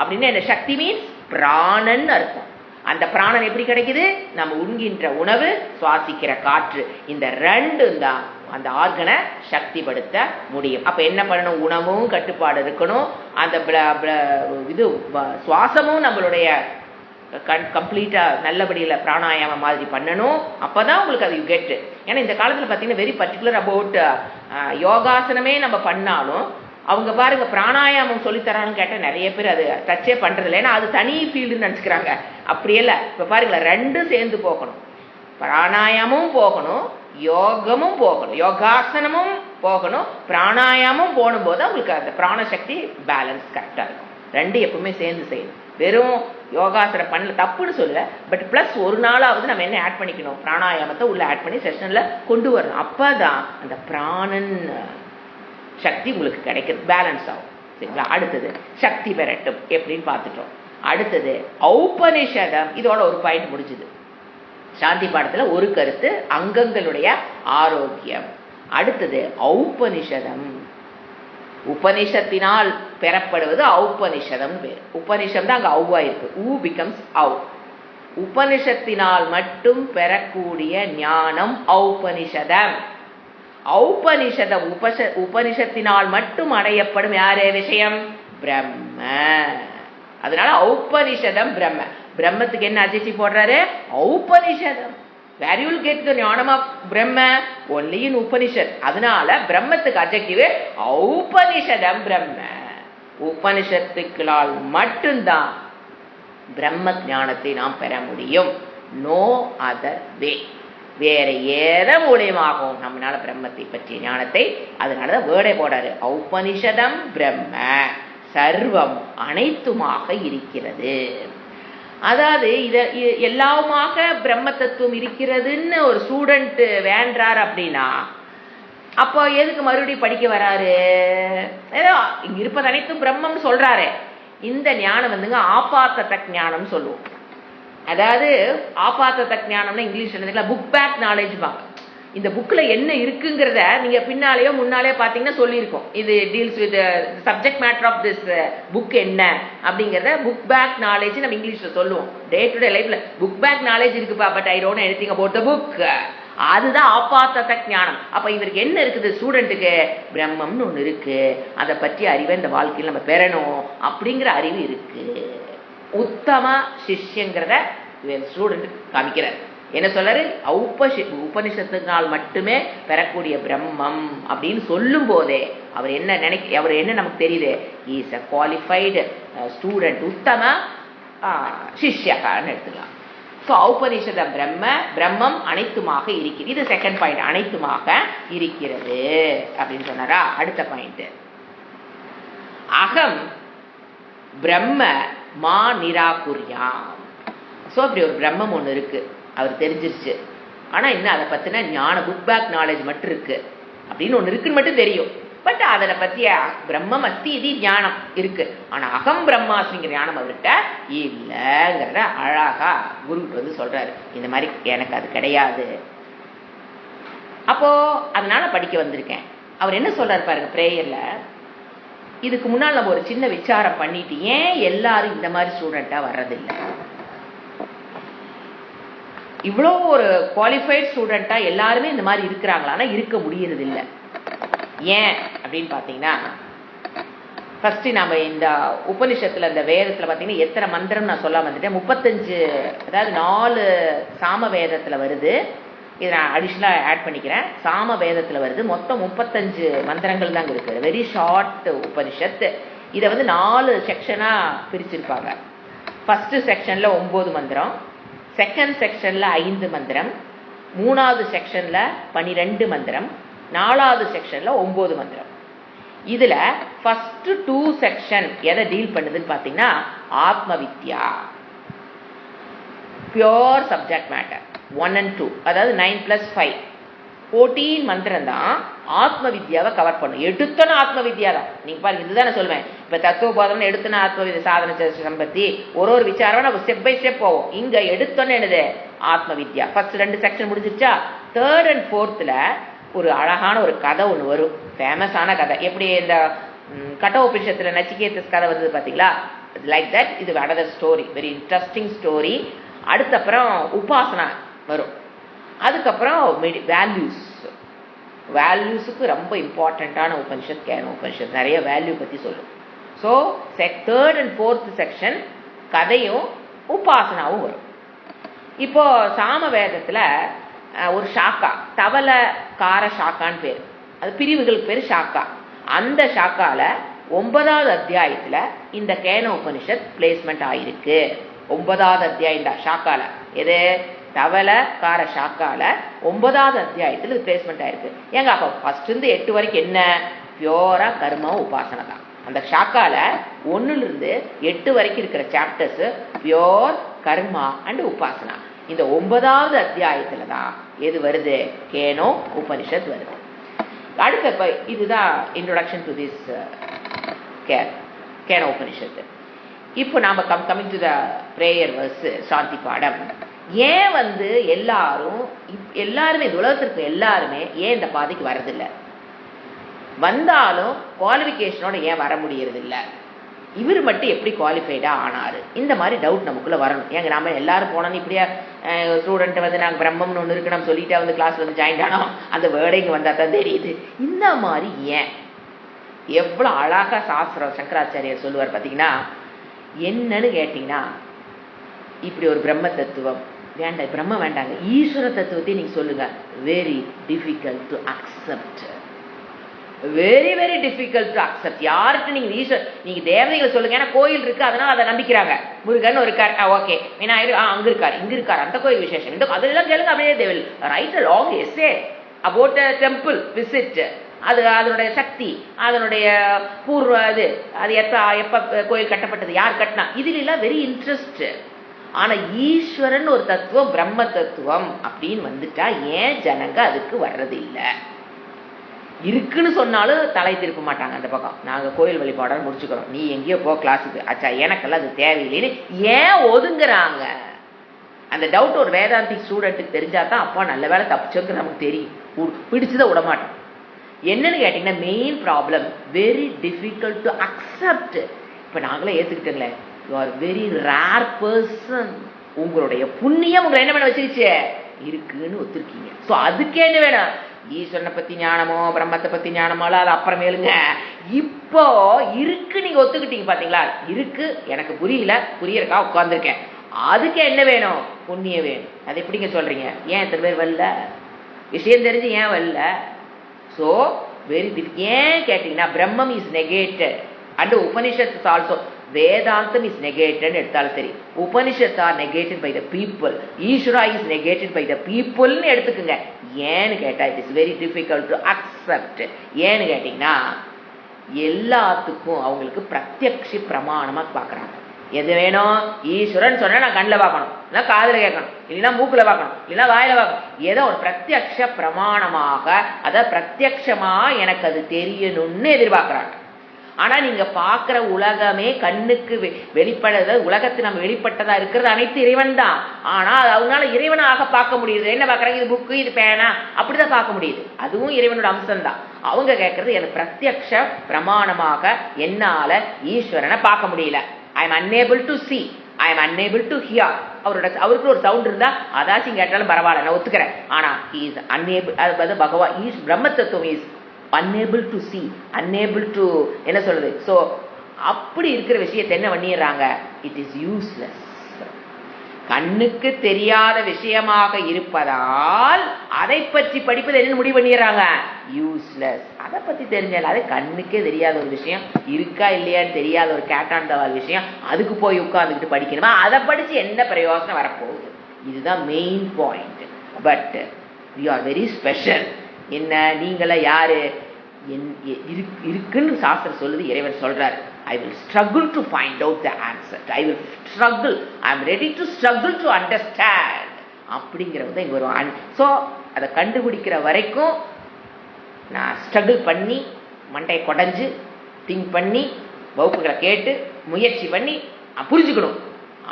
அப்படின்னு என்ன சக்தி மீன்ஸ்? பிராணன் அர்த்தம். அந்த பிராணன் எப்படி கிடைக்குது? நம்ம உண்கின்ற உணவு, சுவாசிக்கிற காற்று, இந்த ரெண்டும் தான் அந்த ஆர்கனை சக்திப்படுத்த முடியும். அப்ப என்ன பண்ணணும்? உணவும் கட்டுப்பாடு இருக்கணும், அந்த இது சுவாசமும் நம்மளுடைய கம்ப்ளீட்டா நல்லபடியில பிராணாயாமம் மாதிரி பண்ணணும். அப்பதான் உங்களுக்கு அது கெட்டு. ஏன்னா இந்த காலத்துல பாத்தீங்கன்னா வெரி பர்டிகுலர் அபவுட் யோகாசனமே நம்ம பண்ணாலும் அவங்க பாருங்க பிராணாயாமம் சொல்லித்தரான்னு கேட்ட நிறைய பேர் அது டச்சே பண்றது இல்லை. ஏன்னா அது தனி ஃபீல்டுன்னு நினைச்சுக்கிறாங்க. அப்படியே இல்லை. இப்ப பாருங்களேன், ரெண்டும் சேர்ந்து போகணும். பிராணாயாமமும் போகணும், யோகமும் போகணும், யோகாசனமும் போகணும், பிராணாயாமம் போகும்போது அவங்களுக்கு அந்த பிராணசக்தி பேலன்ஸ் கரெக்டா இருக்கும். ரெண்டு எப்பவுமே சேர்ந்து செய்யணும். வெறும் யோகாசனம் பண்ணல தப்புன்னு சொல்ல, பட் பிளஸ் ஒரு நாளாவது நம்ம என்ன ஆட் பண்ணிக்கணும்? பிராணாயாமத்தை உள்ள ஆட் பண்ணி செஷன்ல கொண்டு வரணும். அப்பதான் அந்த பிராணன் சக்தி உங்களுக்கு கிடைக்கிறது, பேலன்ஸ் ஆகும். சரிங்களா? அடுத்தது சக்தி பெறட்டும் எப்படின்னு பார்த்துட்டோம். அடுத்தது ஔபனிஷதம். இதோட ஒரு பாயிண்ட் முடிஞ்சுது. சாந்தி பாடத்துல ஒரு கருத்து அங்கங்களுடைய ஆரோக்கியம். அடுத்தது ஔபனிஷதம். உபனிஷத்தினால் பெறப்படுவது ஔபனிஷதம் பேர். உபனிஷம் தான் அங்க ஔவா இருக்கு. ஊ பிகம்ஸ் ஔ. உபனிஷத்தினால் மட்டும் பெறக்கூடிய ஞானம் ஔபனிஷதம். ஔபனிஷதம் உபனிஷத்தினால் மட்டும் அடையப்படும் யாரே விஷயம்? பிரம்ம. அதனால ஔபனிஷதம் பிரம்ம. பிரம்மத்துக்கு என்ன அட்ஜெக்டிவ் போடுறாரு? ஔபனிஷதம். Where you will get the ஞானம் of Brahma? Only in Upanishad. அதனால பிரம்மத்துக்கு அட்ஜெக்டிவ் ஔபனிஷதம் பிரம்ம. உபனிஷத்துக்களால் மட்டும்தான் பிரம்ம ஞானத்தை நாம் பெற முடியும். No other way. வேற ஏத மூலியமாகவும் நம்மளால பிரம்மத்தை பற்றிய ஞானத்தை, அதனாலதான் வேர்டே போடாரு ஔபனிஷதம் பிரம்ம. சர்வம் அனைத்துமாக இருக்கிறது. அதாவது எல்லாமாக பிரம்ம தத்துவம் இருக்கிறதுன்னு ஒரு ஸ்டூடெண்ட் வேண்டார் அப்படின்னா அப்போ எதுக்கு மறுபடியும் படிக்க வராரு? ஏதோ இங்க இருப்பது அனைத்தும் பிரம்மம் சொல்றாரு. இந்த ஞானம் வந்துங்க ஆபாத்த ஞானம் சொல்லுவோம். அதாவது ஆபாத்த ஞானம்னா இங்கிலீஷ்ல புக் பேக் நாலேஜ் பாங்க. இந்த புக்ல என்ன இருக்குங்கிறத நீங்க பின்னாலேயோ முன்னாலே பாத்தீங்கன்னா சொல்லியிருக்கோம். இது deals with subject matter of this book என்ன அப்படிங்கறத புக் பேக் நாலேஜ் நம்ம இங்கிலீஷ்ல சொல்லுவோம். டே டு டே லைஃப்ல புக் பேக் நாலேஜ் இருக்குப்பா, but I don't know anything about the book. அதுதான் ஆபாத்த ஞானம். அப்ப இவருக்கு என்ன இருக்குது? ஸ்டூடெண்ட்டுக்கு பிரம்மம்னு ஒண்ணு இருக்கு, அதை பற்றி அறிவை இந்த வாழ்க்கையில் நம்ம பெறணும் அப்படிங்கிற அறிவு இருக்கு. உத்தம சிஷ்யங்கிறத ஸ்டூடெண்ட் காமிக்கிறார். என்ன சொல்றாரு? உபனிஷத்தினால் மட்டுமே பெறக்கூடிய பிரம்மம் அப்படின்னு சொல்லும் போதே அவர் என்ன அவர் என்ன நமக்கு தெரியுது? இஸ் அ குவாலிஃபைடு ஸ்டூடெண்ட், உத்தம சிஷ்யகான்னு எடுத்துக்கலாம். ஸோ ஔபனிஷதம் பிரம்ம, பிரம்மம் அனைத்துமாக இருக்கிறது. இது செகண்ட் பாயிண்ட், அனைத்துமாக இருக்கிறது அப்படின்னு சொன்னாரா? அடுத்த பாயிண்ட் அகம் பிரம்ம மா நிராகுர்யாம். ஸோ அப்படி ஒரு பிரம்மம் ஒன்று இருக்கு, அவர் தெரிஞ்சிருச்சு. ஆனா இன்னும் அதை பத்தின ஞான புக் பேக் நாலேஜ் மட்டும் இருக்கு அப்படின்னு ஒண்ணு இருக்குன்னு மட்டும் தெரியும். பட் அதை பத்திய பிரம்மம் அஸ்தி இது ஞானம் இருக்கு. ஆனா அகம் பிரம்மாஸ்மிங்கிற ஞானம் அவர்கிட்ட இல்லைங்கிறத அழகா குருகிட்ட வந்து சொல்றாரு. இந்த மாதிரி எனக்கு அது கிடையாது, அப்போ அதனால படிக்க வந்திருக்கேன். அவர் என்ன சொல்றாரு பாருங்க பிரேயர்ல. இதுக்கு முன்னால் நம்ம ஒரு சின்ன விசாரம் பண்ணிட்டு ஏன் எல்லாரும் இந்த மாதிரி ஸ்டூடெண்டா வர்றதில்லை? இவ்வளோ ஒரு குவாலிஃபைட் ஸ்டூடெண்டா எல்லாருமே இந்த மாதிரி இருக்கிறாங்களா? இருக்க முடியறது இல்லை. ஏன் அப்படின்னு பாத்தீங்கன்னா ஃபர்ஸ்ட் நாம இந்த உபனிஷத்துல இந்த வேதத்துல பாத்தீங்கன்னா எத்தனை மந்திரம் நான் சொல்ல வந்துட்டேன். 35, அதாவது 4 சாம வேதத்துல வருது. இதை நான் அடிஷ்னலா ஆட் பண்ணிக்கிறேன். சாம வேதத்துல வருது. மொத்தம் 35 மந்திரங்கள் தாங்க இருக்கு. Very short Upanishad. இதை வந்து 4 செக்ஷனா பிரிச்சிருப்பாங்க. ஃபர்ஸ்ட் செக்ஷன்ல 9 மந்திரம், செகண்ட் செக்ஷன்ல 5 மந்திரம், 3வது செக்ஷன்ல 12 மந்திரம், 4வது செக்ஷன்ல 9 மந்திரம். இதுல ஃபர்ஸ்ட் 2 செக்ஷன் எதை டீல் பண்ணுதுன்னு பாத்தீங்கன்னா ஆத்ம வித்யா, பியோர் சப்ஜெக்ட் மேட்டர் 1 and 2, அதாவது 9 + 5 14 மந்திரம் தான் ஆத்ம வித்யாவை கவர் பண்ணும். எடுத்தன ஆத்ம வித்யா தான். நீங்க பாருங்க, இதுதான் நான் சொல்லுவேன். இப்ப தத்துவபோதம் எடுத்தன ஆத்ம வித்யா, சாதன சம்பத்தி, ஒரு விஷயம் நம்ம ஸ்டெப் பை ஸ்டெப் போவோம். இங்க எடுத்தோன்னு என்னது ஆத்ம வித்யா. ஃபர்ஸ்ட் 2 செக்ஷன் முடிஞ்சிருச்சா, 3rd and 4th ஒரு அழகான ஒரு கதை ஒன்று வரும். ஃபேமஸான கதை. எப்படி இந்த கட்டோபனிஷத்துல நச்சிகேதஸ் கதை வந்தது பாத்தீங்களா, லைக் தட். இது another story, very interesting story. அடுத்தப்புறம் உபாசனா வரும். அதுக்கப்புறம் வேல்யூஸுக்கு ரொம்ப இம்பார்ட்டண்ட்டான உபனிஷத் கேன உபனிஷத். நிறைய வேல்யூ பத்தி சொல்லும். So 3rd and 4th section கதையும் உபாசனாவும் வரும். இப்போ சாம வேதத்துல ஒரு ஷாக்கா, தவலகார ஷாக்கான்னு பேர், அது பிரிவுகளுக்கு பேர் ஷாக்கா. அந்த ஷாக்கால 9வது அத்தியாயத்துல இந்த கேன உபனிஷத் பிளேஸ்மெண்ட் ஆயிருக்கு. 9வது அத்தியாயம் தான் ஷாக்கால. எது தவலகார ஷாக்கால 9வது அத்தியாயத்துல இது பிளேஸ்மெண்ட் ஆயிருக்கு. ஏங்க அப்ப ஃபர்ஸ்ட் இருந்து 8 வரைக்கும் என்ன பியோரா கர்மா உபாசனை தான். அந்த ஷாக்கால 1ல இருந்து 8 வரைக்கும் இருக்கிற சாப்டர்ஸ் பியோர் கர்மா அண்ட் உபாசனா. இந்த 9வது அத்தியாயத்துல தான் எது வருது, கேனோ உபனிஷத் வருது. அடுத்த இதுதான் introduction to this Kena Upanishad. இப்போ நாம coming to the prayer verse, சாந்தி பாடம். ஏன் வந்து எல்லாருமே உலகத்திற்கு எல்லாருமே ஏன் இந்த பாதைக்கு வர்றதில்லை? வந்தாலும் குவாலிஃபிகேஷனோட ஏன் வர முடியறது இல்லை? இவர் மட்டும் எப்படி குவாலிஃபைடா ஆனாரு? இந்த மாதிரி டவுட் நமக்குள்ள வரணும். ஏங்க நாம எல்லாரும் போனோம் இப்படியா ஸ்டூடெண்ட் வந்து நாங்கள் பிரம்மம்னு ஒன்று இருக்கு நம்ம சொல்லிட்டே வந்து கிளாஸ் வந்து ஜாயின் ஆனோம், அந்த வேர்டை இங்கே வந்தா தான் தெரியுது. இந்த மாதிரி ஏன்? எவ்வளோ அழகா சாஸ்திரம் சங்கராச்சாரியர் சொல்லுவார் பார்த்தீங்கன்னா, என்னன்னு கேட்டீங்கன்னா, இப்படி ஒரு பிரம்ம தத்துவம் வேண்டாம், பிரம்ம வேண்டாங்க, ஈஸ்வர தத்துவத்தை நீங்க சொல்லுங்க. Very difficult to accept, very very difficult to accept. யாருக்கு நீங்க ஈஸ்வர், நீங்க தேவதைகளை சொல்லுங்க. ஏன்னா கோயில் இருக்கு, அதனால அதை நம்பிக்கிறாங்க. முருகன் இருக்கார், ஓகே. விநாயகர் அங்க இருக்காரு, இங்க இருக்காரு, அந்த கோயில் விசேஷம், இந்த அதெல்லாம் கேளுங்க. அப்படியே they will write a long essay about a temple visit. அது அதனுடைய சக்தி, அதனுடைய பூர்வ அது எப்ப கோயில் கட்டப்பட்டது, யார் கட்டினா, இதுல எல்லாம் வெரி இன்ட்ரெஸ்ட். ஆனா ஈஸ்வரன் ஒரு தத்துவம், பிரம்ம தத்துவம் அப்படின்னு வந்துட்டா ஏன் ஜனங்க அதுக்கு வர்றது இல்லை? இருக்குன்னு சொன்னாலும் தலை திருப்ப மாட்டாங்க அந்த பக்கம். நாங்க கோயில் வழிபாட முடிச்சுக்கிறோம், நீ எங்கேயோ போ கிளாஸுக்கு, அச்சா எனக்கெல்லாம் அது தேவையில்லைன்னு ஏன் ஒதுங்குறாங்க? அந்த டவுட் ஒரு வேதாந்திக் ஸ்டூடெண்ட்டுக்கு தெரிஞ்சா தான் அப்பா நல்ல வேலை தப்பிச்சோன்னு நமக்கு தெரியும், பிடிச்சுதான் விட மாட்டோம். என்னன்னு கேட்டீங்கன்னா, main problem very difficult to accept. இப்ப நாங்களே ஏத்துக்கிட்டோங்களே, you are very rare person. உங்களுடைய புண்ணியம் உங்களை என்ன பண்ண வச்சிருச்சு, இருக்குன்னு ஒத்துருக்கீங்க. ஸோ அதுக்கு என்ன வேணும்? ஈஸ்வரனை பத்தி ஞானமோ பிரம்மத்தை பத்தி ஞானமோ அது அப்புறமேலுங்க. இப்போ இருக்கு நீங்க ஒத்துக்கிட்டீங்க பாத்தீங்களா, இருக்கு எனக்கு புரியல, புரியறக்கா உட்கார்ந்துருக்கேன். அதுக்கு என்ன வேணும்? புண்ணியம் வேணும். அது எப்படிங்க சொல்றீங்க? ஏன் இத்தனை பேர் வரல? விஷயம் தெரிஞ்சு ஏன் வரல? ஸோ வெரி ஏன் கேட்டீங்கன்னா, பிரம்மம் is negated and Upanishad also. Vedantam is negated எடுத்தாலும் சரி, Upanishad are negated by the people, Ishwara is negated by the பீப்புள்னு எடுத்துக்குங்க. ஏன்னு கேட்டா it is very difficult to accept. ஏன்னு கேட்டீங்கன்னா, எல்லாத்துக்கும் அவங்களுக்கு பிரத்யக்ஷ பிரமாணமா பாக்குறாங்க. எது வேணும்? ஈஸ்வரன் சொன்னா நான் கண்ணில் பார்க்கணும், இல்லை காதில் கேட்கணும், இல்லைன்னா மூக்குல பார்க்கணும், இல்லைன்னா வாயில பார்க்கணும். ஏதோ ஒரு பிரத்யக்ஷ பிரமாணமாக, அத பிரத்யக்ஷமா எனக்கு அது தெரியணும்னு எதிர்பார்க்கிறாங்க. ஆனா நீங்க பாக்குற உலகமே கண்ணுக்கு வெளிப்பட, உலகத்து நம்ம வெளிப்பட்டதா இருக்கிறது அனைத்து இறைவன் தான். ஆனா அவனால இறைவனாக பார்க்க முடியுது. என்ன பாக்குறாங்க? இது புக்கு, இது பேனா, அப்படிதான் பார்க்க முடியுது. அதுவும் இறைவனோட அம்சம் தான். அவங்க கேட்கறது எனக்கு பிரத்யக்ஷ பிரமாணமாக என்னால ஈஸ்வரனை பார்க்க முடியல. I am unable to see, I am unable to hear. அவருக்கு ஒரு சவுண்ட் இருந்தா அதாச்சும் கேட்டாலும் பரவாயில்ல, நான் ஒத்துக்கிறேன். ஆனா he is unable, அது பகவான் பிரம்ம தத்துவம் is unable to see, unable to என்ன சொல்றது, so அப்படி இருக்கிற விஷயத்தை என்ன பண்ணிடுறாங்க, இட் இஸ் யூஸ்லெஸ். கண்ணுக்கு தெரியாத விஷயமாக இருப்பதால் அதை பற்றி படிப்பது என்ன முடிவு பண்ணிடுறாங்க, யூஸ்லெஸ். அதை பத்தி தெரிஞ்சால, அது கண்ணுக்கே தெரியாத ஒரு விஷயம், இருக்கா இல்லையான்னு தெரியாத ஒரு கேட்டாண்டவால் விஷயம், அதுக்கு போய் உட்கார்ந்துக்கிட்டு படிக்கணுமா? அதை படிச்சு என்ன பிரயோஜனம் வரப்போகுது? இதுதான் main point. But we are very special. என்ன, நீங்கள யாரு? இருக்குன்னு சாஸ்திரம் சொல்லுது, இறைவன் சொல்றாரு, I will struggle to find out the answer. I will struggle. I am ready to struggle to understand. அப்படிங்கிறது இங்க வரும். ஸோ அதை கண்டுபிடிக்கிற வரைக்கும் நான் ஸ்ட்ரகிள் பண்ணி, மண்டையை கொடைஞ்சு, திங்க் பண்ணி, வகுப்புகளை கேட்டு, முயற்சி பண்ணி புரிஞ்சுக்கணும்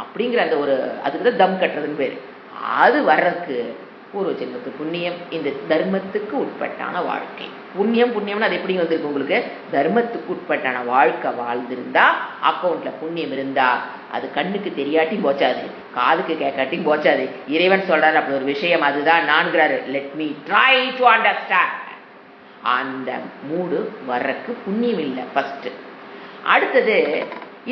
அப்படிங்கிற அந்த ஒரு, அதுக்கு தான் தம் கட்டுறதுன்னு பேர். அது வர்றதுக்கு பூர்வ ஜென்மத்து புண்ணியம், இந்த தர்மத்துக்கு உட்பட்டான வாழ்க்கை. புண்ணியம்னு அது எப்படி வந்திருக்கு உங்களுக்கு? தர்மத்துக்கு உட்பட்டான வாழ்க்கை வாழ்ந்திருந்தா, அக்கௌண்ட்ல புண்ணியம் இருந்தா, அது கண்ணுக்கு தெரியாட்டி போச்சாது, காதுக்கு கேட்காட்டியும் போச்சாது. இறைவன் சொல்றாரு அப்படி ஒரு விஷயம், அதுதான் நான்கிறாரு, let me try to understand. அந்த மூடு வர்றக்கு புண்ணியம் இல்லை ஃபர்ஸ்ட். அடுத்தது,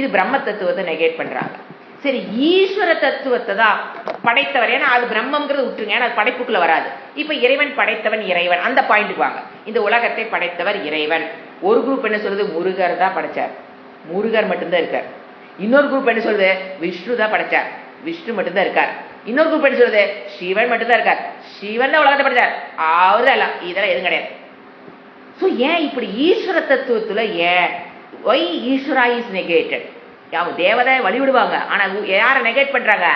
இது பிரம்ம தத்துவத்தை நெகேட் பண்றாங்க. சரி, ஈஸ்வர தத்துவத்தை தான் படைத்தவர், ஏன்னா அது பிரம்மங்கிறது விட்டுருங்க, ஏன்னா அது படைப்புக்குள்ள வராது. இப்ப இறைவன் படைத்தவன் இறைவன், அந்த பாயிண்ட்டுக்கு வாங்க. இந்த உலகத்தை படைத்தவர் இறைவன். ஒரு குரூப் என்ன சொல்லுது, முருகர் தான் படைச்சார், முருகர் மட்டும்தான் இருக்கார். இன்னொரு குரூப் என்ன சொல்லுது, விஷ்ணு தான் படைச்சார், விஷ்ணு மட்டும்தான் இருக்கார். இன்னொரு குரூப் என்ன சொல்லுது, சிவன் மட்டும்தான் இருக்கார், சிவன் தான் உலகத்தை படைச்சார், அவர்தான் எல்லாம், இதெல்லாம் எதுவும் கிடையாது. ஸோ ஏன் இப்படி ஈஸ்வர தத்துவத்துல ஏன் ஒய் ஈஸ்வரா இஸ் நெகேட்டட்? அவங்க தேவதை வழிவிடுவாங்க, ஆனா யாரை நெகேட் பண்றாங்க?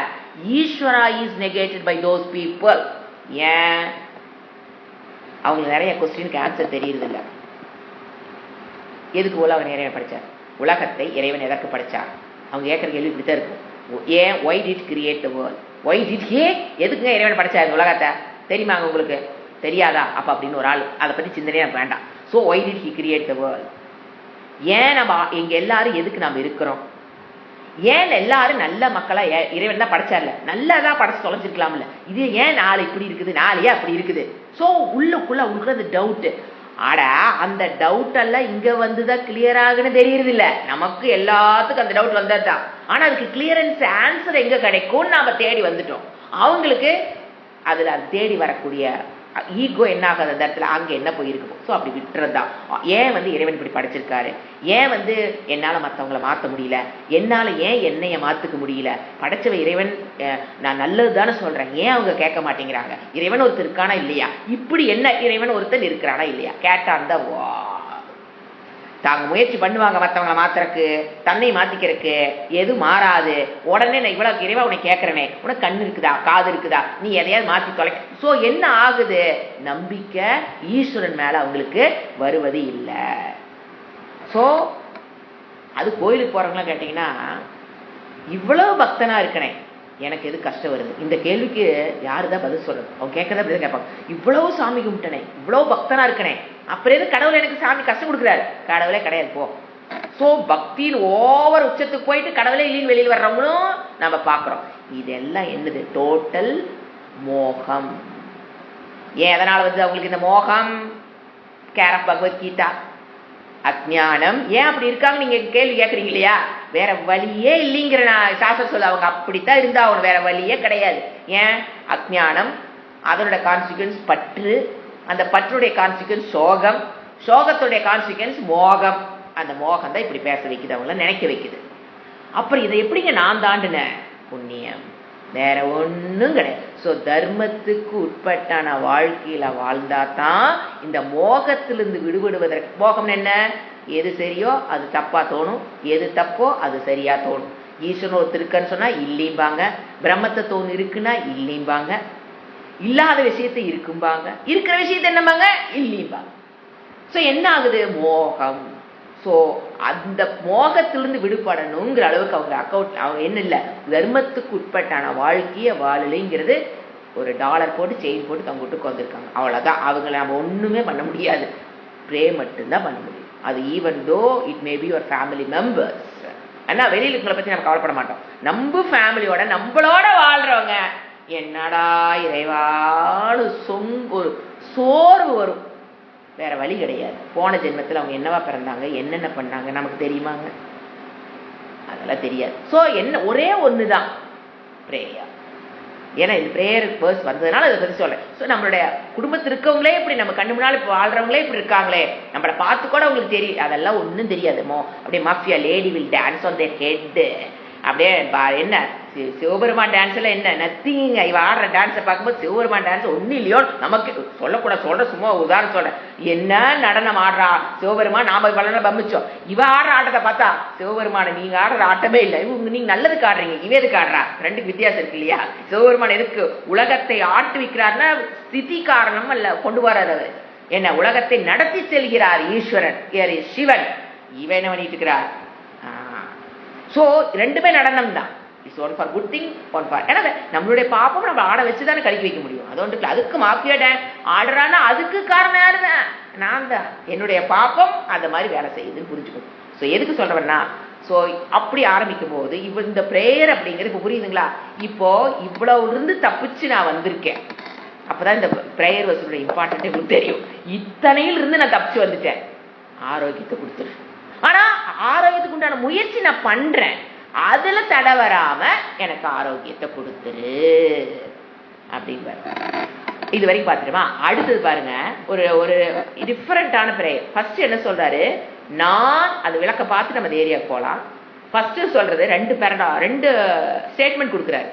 Ishwara is negated by those people. ஏன்? அவங்களுக்கு நிறைய கொஸ்டினுக்கு ஆன்சர் தெரியுது இல்ல. எதுக்கு உலகம் இறைவன் படிச்சார்? உலகத்தை இறைவன் எதற்கு படைச்சார்? அவங்க கேட்கற கேள்வி இப்படித்தான் இருக்கும். ஏன்? Why did create the world? Why did he? எதுக்குங்க இறைவன் படைச்சார் உலகத்தை? தெரியுமாங்க உங்களுக்கு? தெரியாதா? அப்ப அப்படின்னு ஒரு ஆள், அதை பத்தி சிந்தனையா வேண்டாம். So why did he create the world? ஏன் நம்ம இங்க எல்லாரும் எதுக்கு நம்ம இருக்கிறோம்? ஏன் எல்லாரும் நல்ல மக்களா இறைவன் தான் படைச்சார்ல, நல்லதான் படைச்சு தொலைஞ்சிருக்கலாம்ல, இது ஏன் நாலு இப்படி இருக்குது, நாளையே அப்படி இருக்குது? ஸோ உள்ளுக்குள்ள உங்களுக்கு அந்த டவுட். ஆட அந்த டவுட் எல்லாம் இங்க வந்துதான் கிளியர் ஆகுன்னு தெரியுது இல்ல, நமக்கு எல்லாத்துக்கும் அந்த டவுட் வந்ததுதான். ஆனா அதுக்கு கிளியரன்ஸ் ஆன்சர் எங்க கிடைக்கும்னு நாம தேடி வந்துட்டோம். அவங்களுக்கு அதுல அது தேடி வரக்கூடிய ஈகோ என்ன ஆகாது அந்த இடத்துல, அங்க என்ன போயிருக்கு. ஸோ அப்படி விட்டுறதுதான். ஏன் இறைவன் இப்படி படைச்சிருக்காரு? ஏன் என்னால மற்றவங்களை மாற்ற முடியல? என்னால ஏன் என்னைய மாத்துக்க முடியல? படைச்சவ இறைவன், நான் நல்லது தானே சொல்றேன், ஏன் அவங்க கேட்க மாட்டேங்கிறாங்க? இறைவன் ஒருத்தர் இருக்கானா இல்லையா? இப்படி என்ன இறைவன் ஒருத்தர் இருக்கிறானா இல்லையா? கேட்டான் தான் தாங்க முயற்சி பண்ணுவாங்க மற்றவங்களை மாத்துறக்கு, தன்னை மாத்திக்கிறதுக்கு. எது மாறாது. உடனே நான் இவ்வளவு இறைவா உன்னை கேட்கறனே, உனக்கு கண்ணு இருக்குதா, காது இருக்குதா, நீ எதையாவது மாத்தி தொலைக்க. ஸோ என்ன ஆகுது? நம்பிக்கை ஈஸ்வரன் மேல அவங்களுக்கு வருவது இல்லை. ஸோ அது கோயிலுக்கு போறவங்களாம் கேட்டீங்கன்னா, இவ்வளவு பக்தனா இருக்கனே, எனக்கு எது கஷ்டம் வருது? இந்த கேள்விக்கு யாருதான் பதில் சொல்றது? அவங்க கேட்கறத அப்படிதான் கேட்பாங்க. இவ்வளவு சாமி கும்பிட்டனே, இவ்வளவு பக்தனா இருக்கனே, அப்புறம் எது கடவுள் எனக்கு சாமி கஷ்டம் கொடுக்குறாரு? கடவுளே கிடையாது போ. சோ பக்தியில் ஓவர் உச்சத்துக்கு போயிட்டு கடவுளே இல்லைன்னு வெளியில் வர்றவங்களும் நம்ம பாக்குறோம். இதெல்லாம் என்னது? டோட்டல் மோகம். ஏன் எதனால அவங்களுக்கு இந்த மோகம்? கேர் ஆஃப் பகவத்கீதா, அஜ்ஞானம். ஏன் அப்படி இருக்காங்க நீங்க கேள்வி கேட்கறீங்க இல்லையா? வேற வழியே இல்லைங்கிற சாஸ்திரம் சொல்ல, அவங்க அப்படித்தான் இருந்தா அவங்க வேற வழியே கிடையாது. ஏன்? அஜ்ஞானம், அதனோட கான்சிக்வன்ஸ் பற்று, அந்த பற்றுடைய கான்சிக்வன்ஸ் சோகம், சோகத்துடைய கான்சிக்வன்ஸ் மோகம். அந்த மோகம் தான் இப்படி பேச வைக்குது, அவங்கள நினைக்க வைக்குது. அப்புறம் இதை எப்படிங்க நான் தாண்டின? புண்ணியம், வேற ஒண்ணும் கிடையாது. ஸோ தர்மத்துக்கு உட்பட்டான வாழ்க்கையில வாழ்ந்தா தான் இந்த மோகத்திலிருந்து விடுபடுவதற்கு. மோகம் என்ன? எது சரியோ அது தப்பா தோணும், எது தப்போ அது சரியா தோணும். ஈஸ்வரன் ஒருத்தர் இருக்குன்னு சொன்னா இல்லைம்பாங்க, பிரம்மத்தை தோணு இருக்குன்னா இல்லைம்பாங்க, இல்லாத விஷயத்தை இருக்கும்பாங்க, இருக்கிற விஷயத்தை என்னம்பாங்க இல்லைம்பாங்க. ஸோ என்ன ஆகுது? மோகம். ஸோ அந்த மோகத்திலிருந்து விடுபடணுங்கிற அளவுக்கு அவங்க அக்கௌண்ட் அவங்க என்ன இல்லை, தர்மத்துக்கு உட்பட்டான வாழ்க்கையை வாழலைங்கிறது. ஒரு $1 போட்டு செயின் போட்டு அவங்க வீட்டுக்கு வந்திருக்காங்க, அவ்வளோதான். அவங்களை நம்ம ஒன்றுமே பண்ண முடியாது, ப்ரே மட்டும்தான் பண்ண முடியும். அது even though it may be your family members. ஆனால் வெளியில் இருக்கிற பற்றி நம்ம கவலைப்பட மாட்டோம். நம்ம ஃபேமிலியோட நம்மளோட வாழ்றவங்க என்னடா இறைவான்னு ஒரு சோர்வு வரும். வேற வழி கிடையாது. போன ஜென்மத்தில் அவங்க என்னவா பிறந்தாங்க, என்னென்ன பண்ணாங்க நமக்கு தெரியுமாங்க? அதெல்லாம் தெரியாது. ஸோ என்ன ஒரே ஒன்று தான் ப்ரேயர். ஏன்னா இந்த ப்ரேயர் வேர்ஸ் வந்ததுனால அதை பற்றி சொல்றேன். ஸோ நம்மளுடைய குடும்பத்தில் இருக்கவங்களே இப்படி நம்ம கண்ணு முன்னால் இப்போ வாழ்றவங்களே இப்படி இருக்காங்களே, நம்மளை பார்த்து கூட அவங்களுக்கு தெரியும். அதெல்லாம் ஒன்றும் தெரியாது. அப்படியே mafia lady will dance on their head, அப்படியே என்ன சிவபெருமான் டான்ஸ் எல்லாம் என்ன நத்திங்க. இவ ஆடுற டான்ஸை பார்க்கும்போது சிவபெருமான் டான்ஸ் ஒன்றும் இல்லையோ நமக்கு சொல்லக்கூடாது. சொல்ற சும்மா உதாரணம் சொல்றேன். என்ன நடனம் ஆடுறா சிவபெருமான், நாம வளர பம்பிச்சோம். இவ ஆடுற ஆட்டத்தை பார்த்தா சிவபெருமான நீங்க ஆடுற ஆட்டமே இல்லை, இவங்க நீங்க நல்லதுக்கு ஆடுறீங்க, இவ எதுக்கு ஆடுறா? ரெண்டுக்கு வித்தியாசம் இருக்கு இல்லையா? சிவபெருமான் எதுக்கு உலகத்தை ஆட்டுவிக்கிறார்னா ஸ்திதி காரணம் அல்ல கொண்டு வர்றாரு. அவர் என்ன உலகத்தை நடத்தி செல்கிறார் ஈஸ்வரன், சிவன். இவ என்ன பண்ணிட்டு இருக்கிறார்? ஸோ ரெண்டுமே நடனம் தான். It's one for good thing, one for. ஏன்னா நம்மளுடைய பாப்பம் நம்ம ஆட வச்சு தானே கழிக்க வைக்க முடியும். அது ஒன்று. அதுக்கு மாஃபியா டான்ஸ் ஆடுறான்னா அதுக்கு காரணம் யாரு தான்? நான் தான். என்னுடைய பாப்பம் அந்த மாதிரி வேலை செய்யுதுன்னு புரிஞ்சுக்கணும். ஸோ எதுக்கு சொல்றேன்னா, ஸோ அப்படி ஆரம்பிக்கும் போது இப்போ இந்த ப்ரேயர் அப்படிங்கிறது இப்போ புரியுதுங்களா? இப்போ இவ்வளவு இருந்து தப்பிச்சு நான் வந்திருக்கேன். அப்போதான் இந்த ப்ரேயர் வசூலோட இம்பார்ட்டன்ட் எனக்கு தெரியும். இத்தனையில் இருந்து நான் தப்பிச்சு வந்துட்டேன். ஆரோக்கியத்தை கொடுத்துரு. ஆனா ஆரோக்கியத்துக்கு உண்டான முயற்சி நான் பண்றேன். அதுல தடை வராம எனக்கு ஆரோக்கியத்தை கொடுத்துரு அப்படின்னு இது வரைக்கும் பார்த்துட்டுமா. அடுத்தது பாருங்க, ஒரு ஒரு டிஃபரெண்டான ப்ரேயர். ஃபர்ஸ்ட் என்ன சொல்றாரு? நான் அது விளக்க பார்த்து நம்ம அந்த ஏரியாவுக்கு போகலாம். ஃபர்ஸ்ட் சொல்றது ரெண்டு ஸ்டேட்மெண்ட் கொடுக்குறாரு.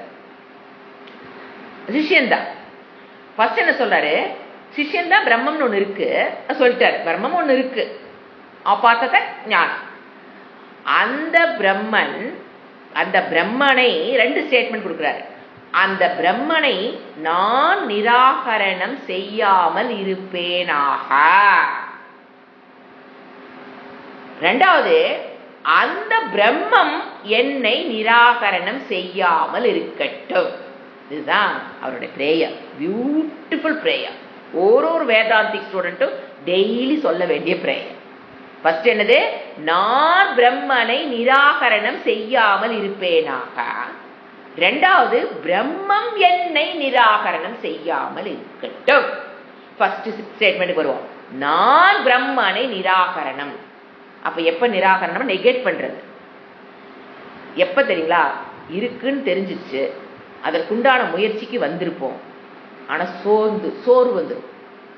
சிஷ்யன் தான் ஃபர்ஸ்ட் என்ன சொல்றாரு? சிஷ்யன் தான் பிரம்மம்னு ஒன்று இருக்கு சொல்லிட்டாரு. பிரம்மம் ஒன்று இருக்கு, பார்த்தத ஞானம். அந்த பிரம்மனை ரெண்டு ஸ்டேட்மெண்ட் கொடுக்கிறாரு. அந்த பிரம்மனை நான் நிராகரணம் செய்யாமல் இருப்பேனாக. ரெண்டாவது, அந்த பிரம்மம் என்னை நிராகரணம் செய்யாமல் இருக்கட்டும். இதுதான் அவருடைய பிரேயர். Beautiful prayer. ஒரு வேதாந்திக் ஸ்டூடெண்ட்டும் டெய்லி சொல்ல வேண்டிய பிரேயர். ஃபர்ஸ்ட் என்னது? நான் பிரம்மனை நிராகரணம் செய்யாமல் இருப்பேனாக. ரெண்டாவது, பிரம்மம் என்னை நிராகரணம் செய்யாமல் இருக்கட்டும். ஃபர்ஸ்ட் ஸ்டேட்மெண்ட்டுக்கு வருவோம். நான் பிரம்மனை நிராகரணம். அப்ப எப்ப நிராகரணம்? நெகேட் பண்றது. எப்ப தெரியுங்களா? இருக்குன்னு தெரிஞ்சிச்சு, அதற்குண்டான முயற்சிக்கு வந்திருப்போம். ஆனா சோர்வு வந்துடும்.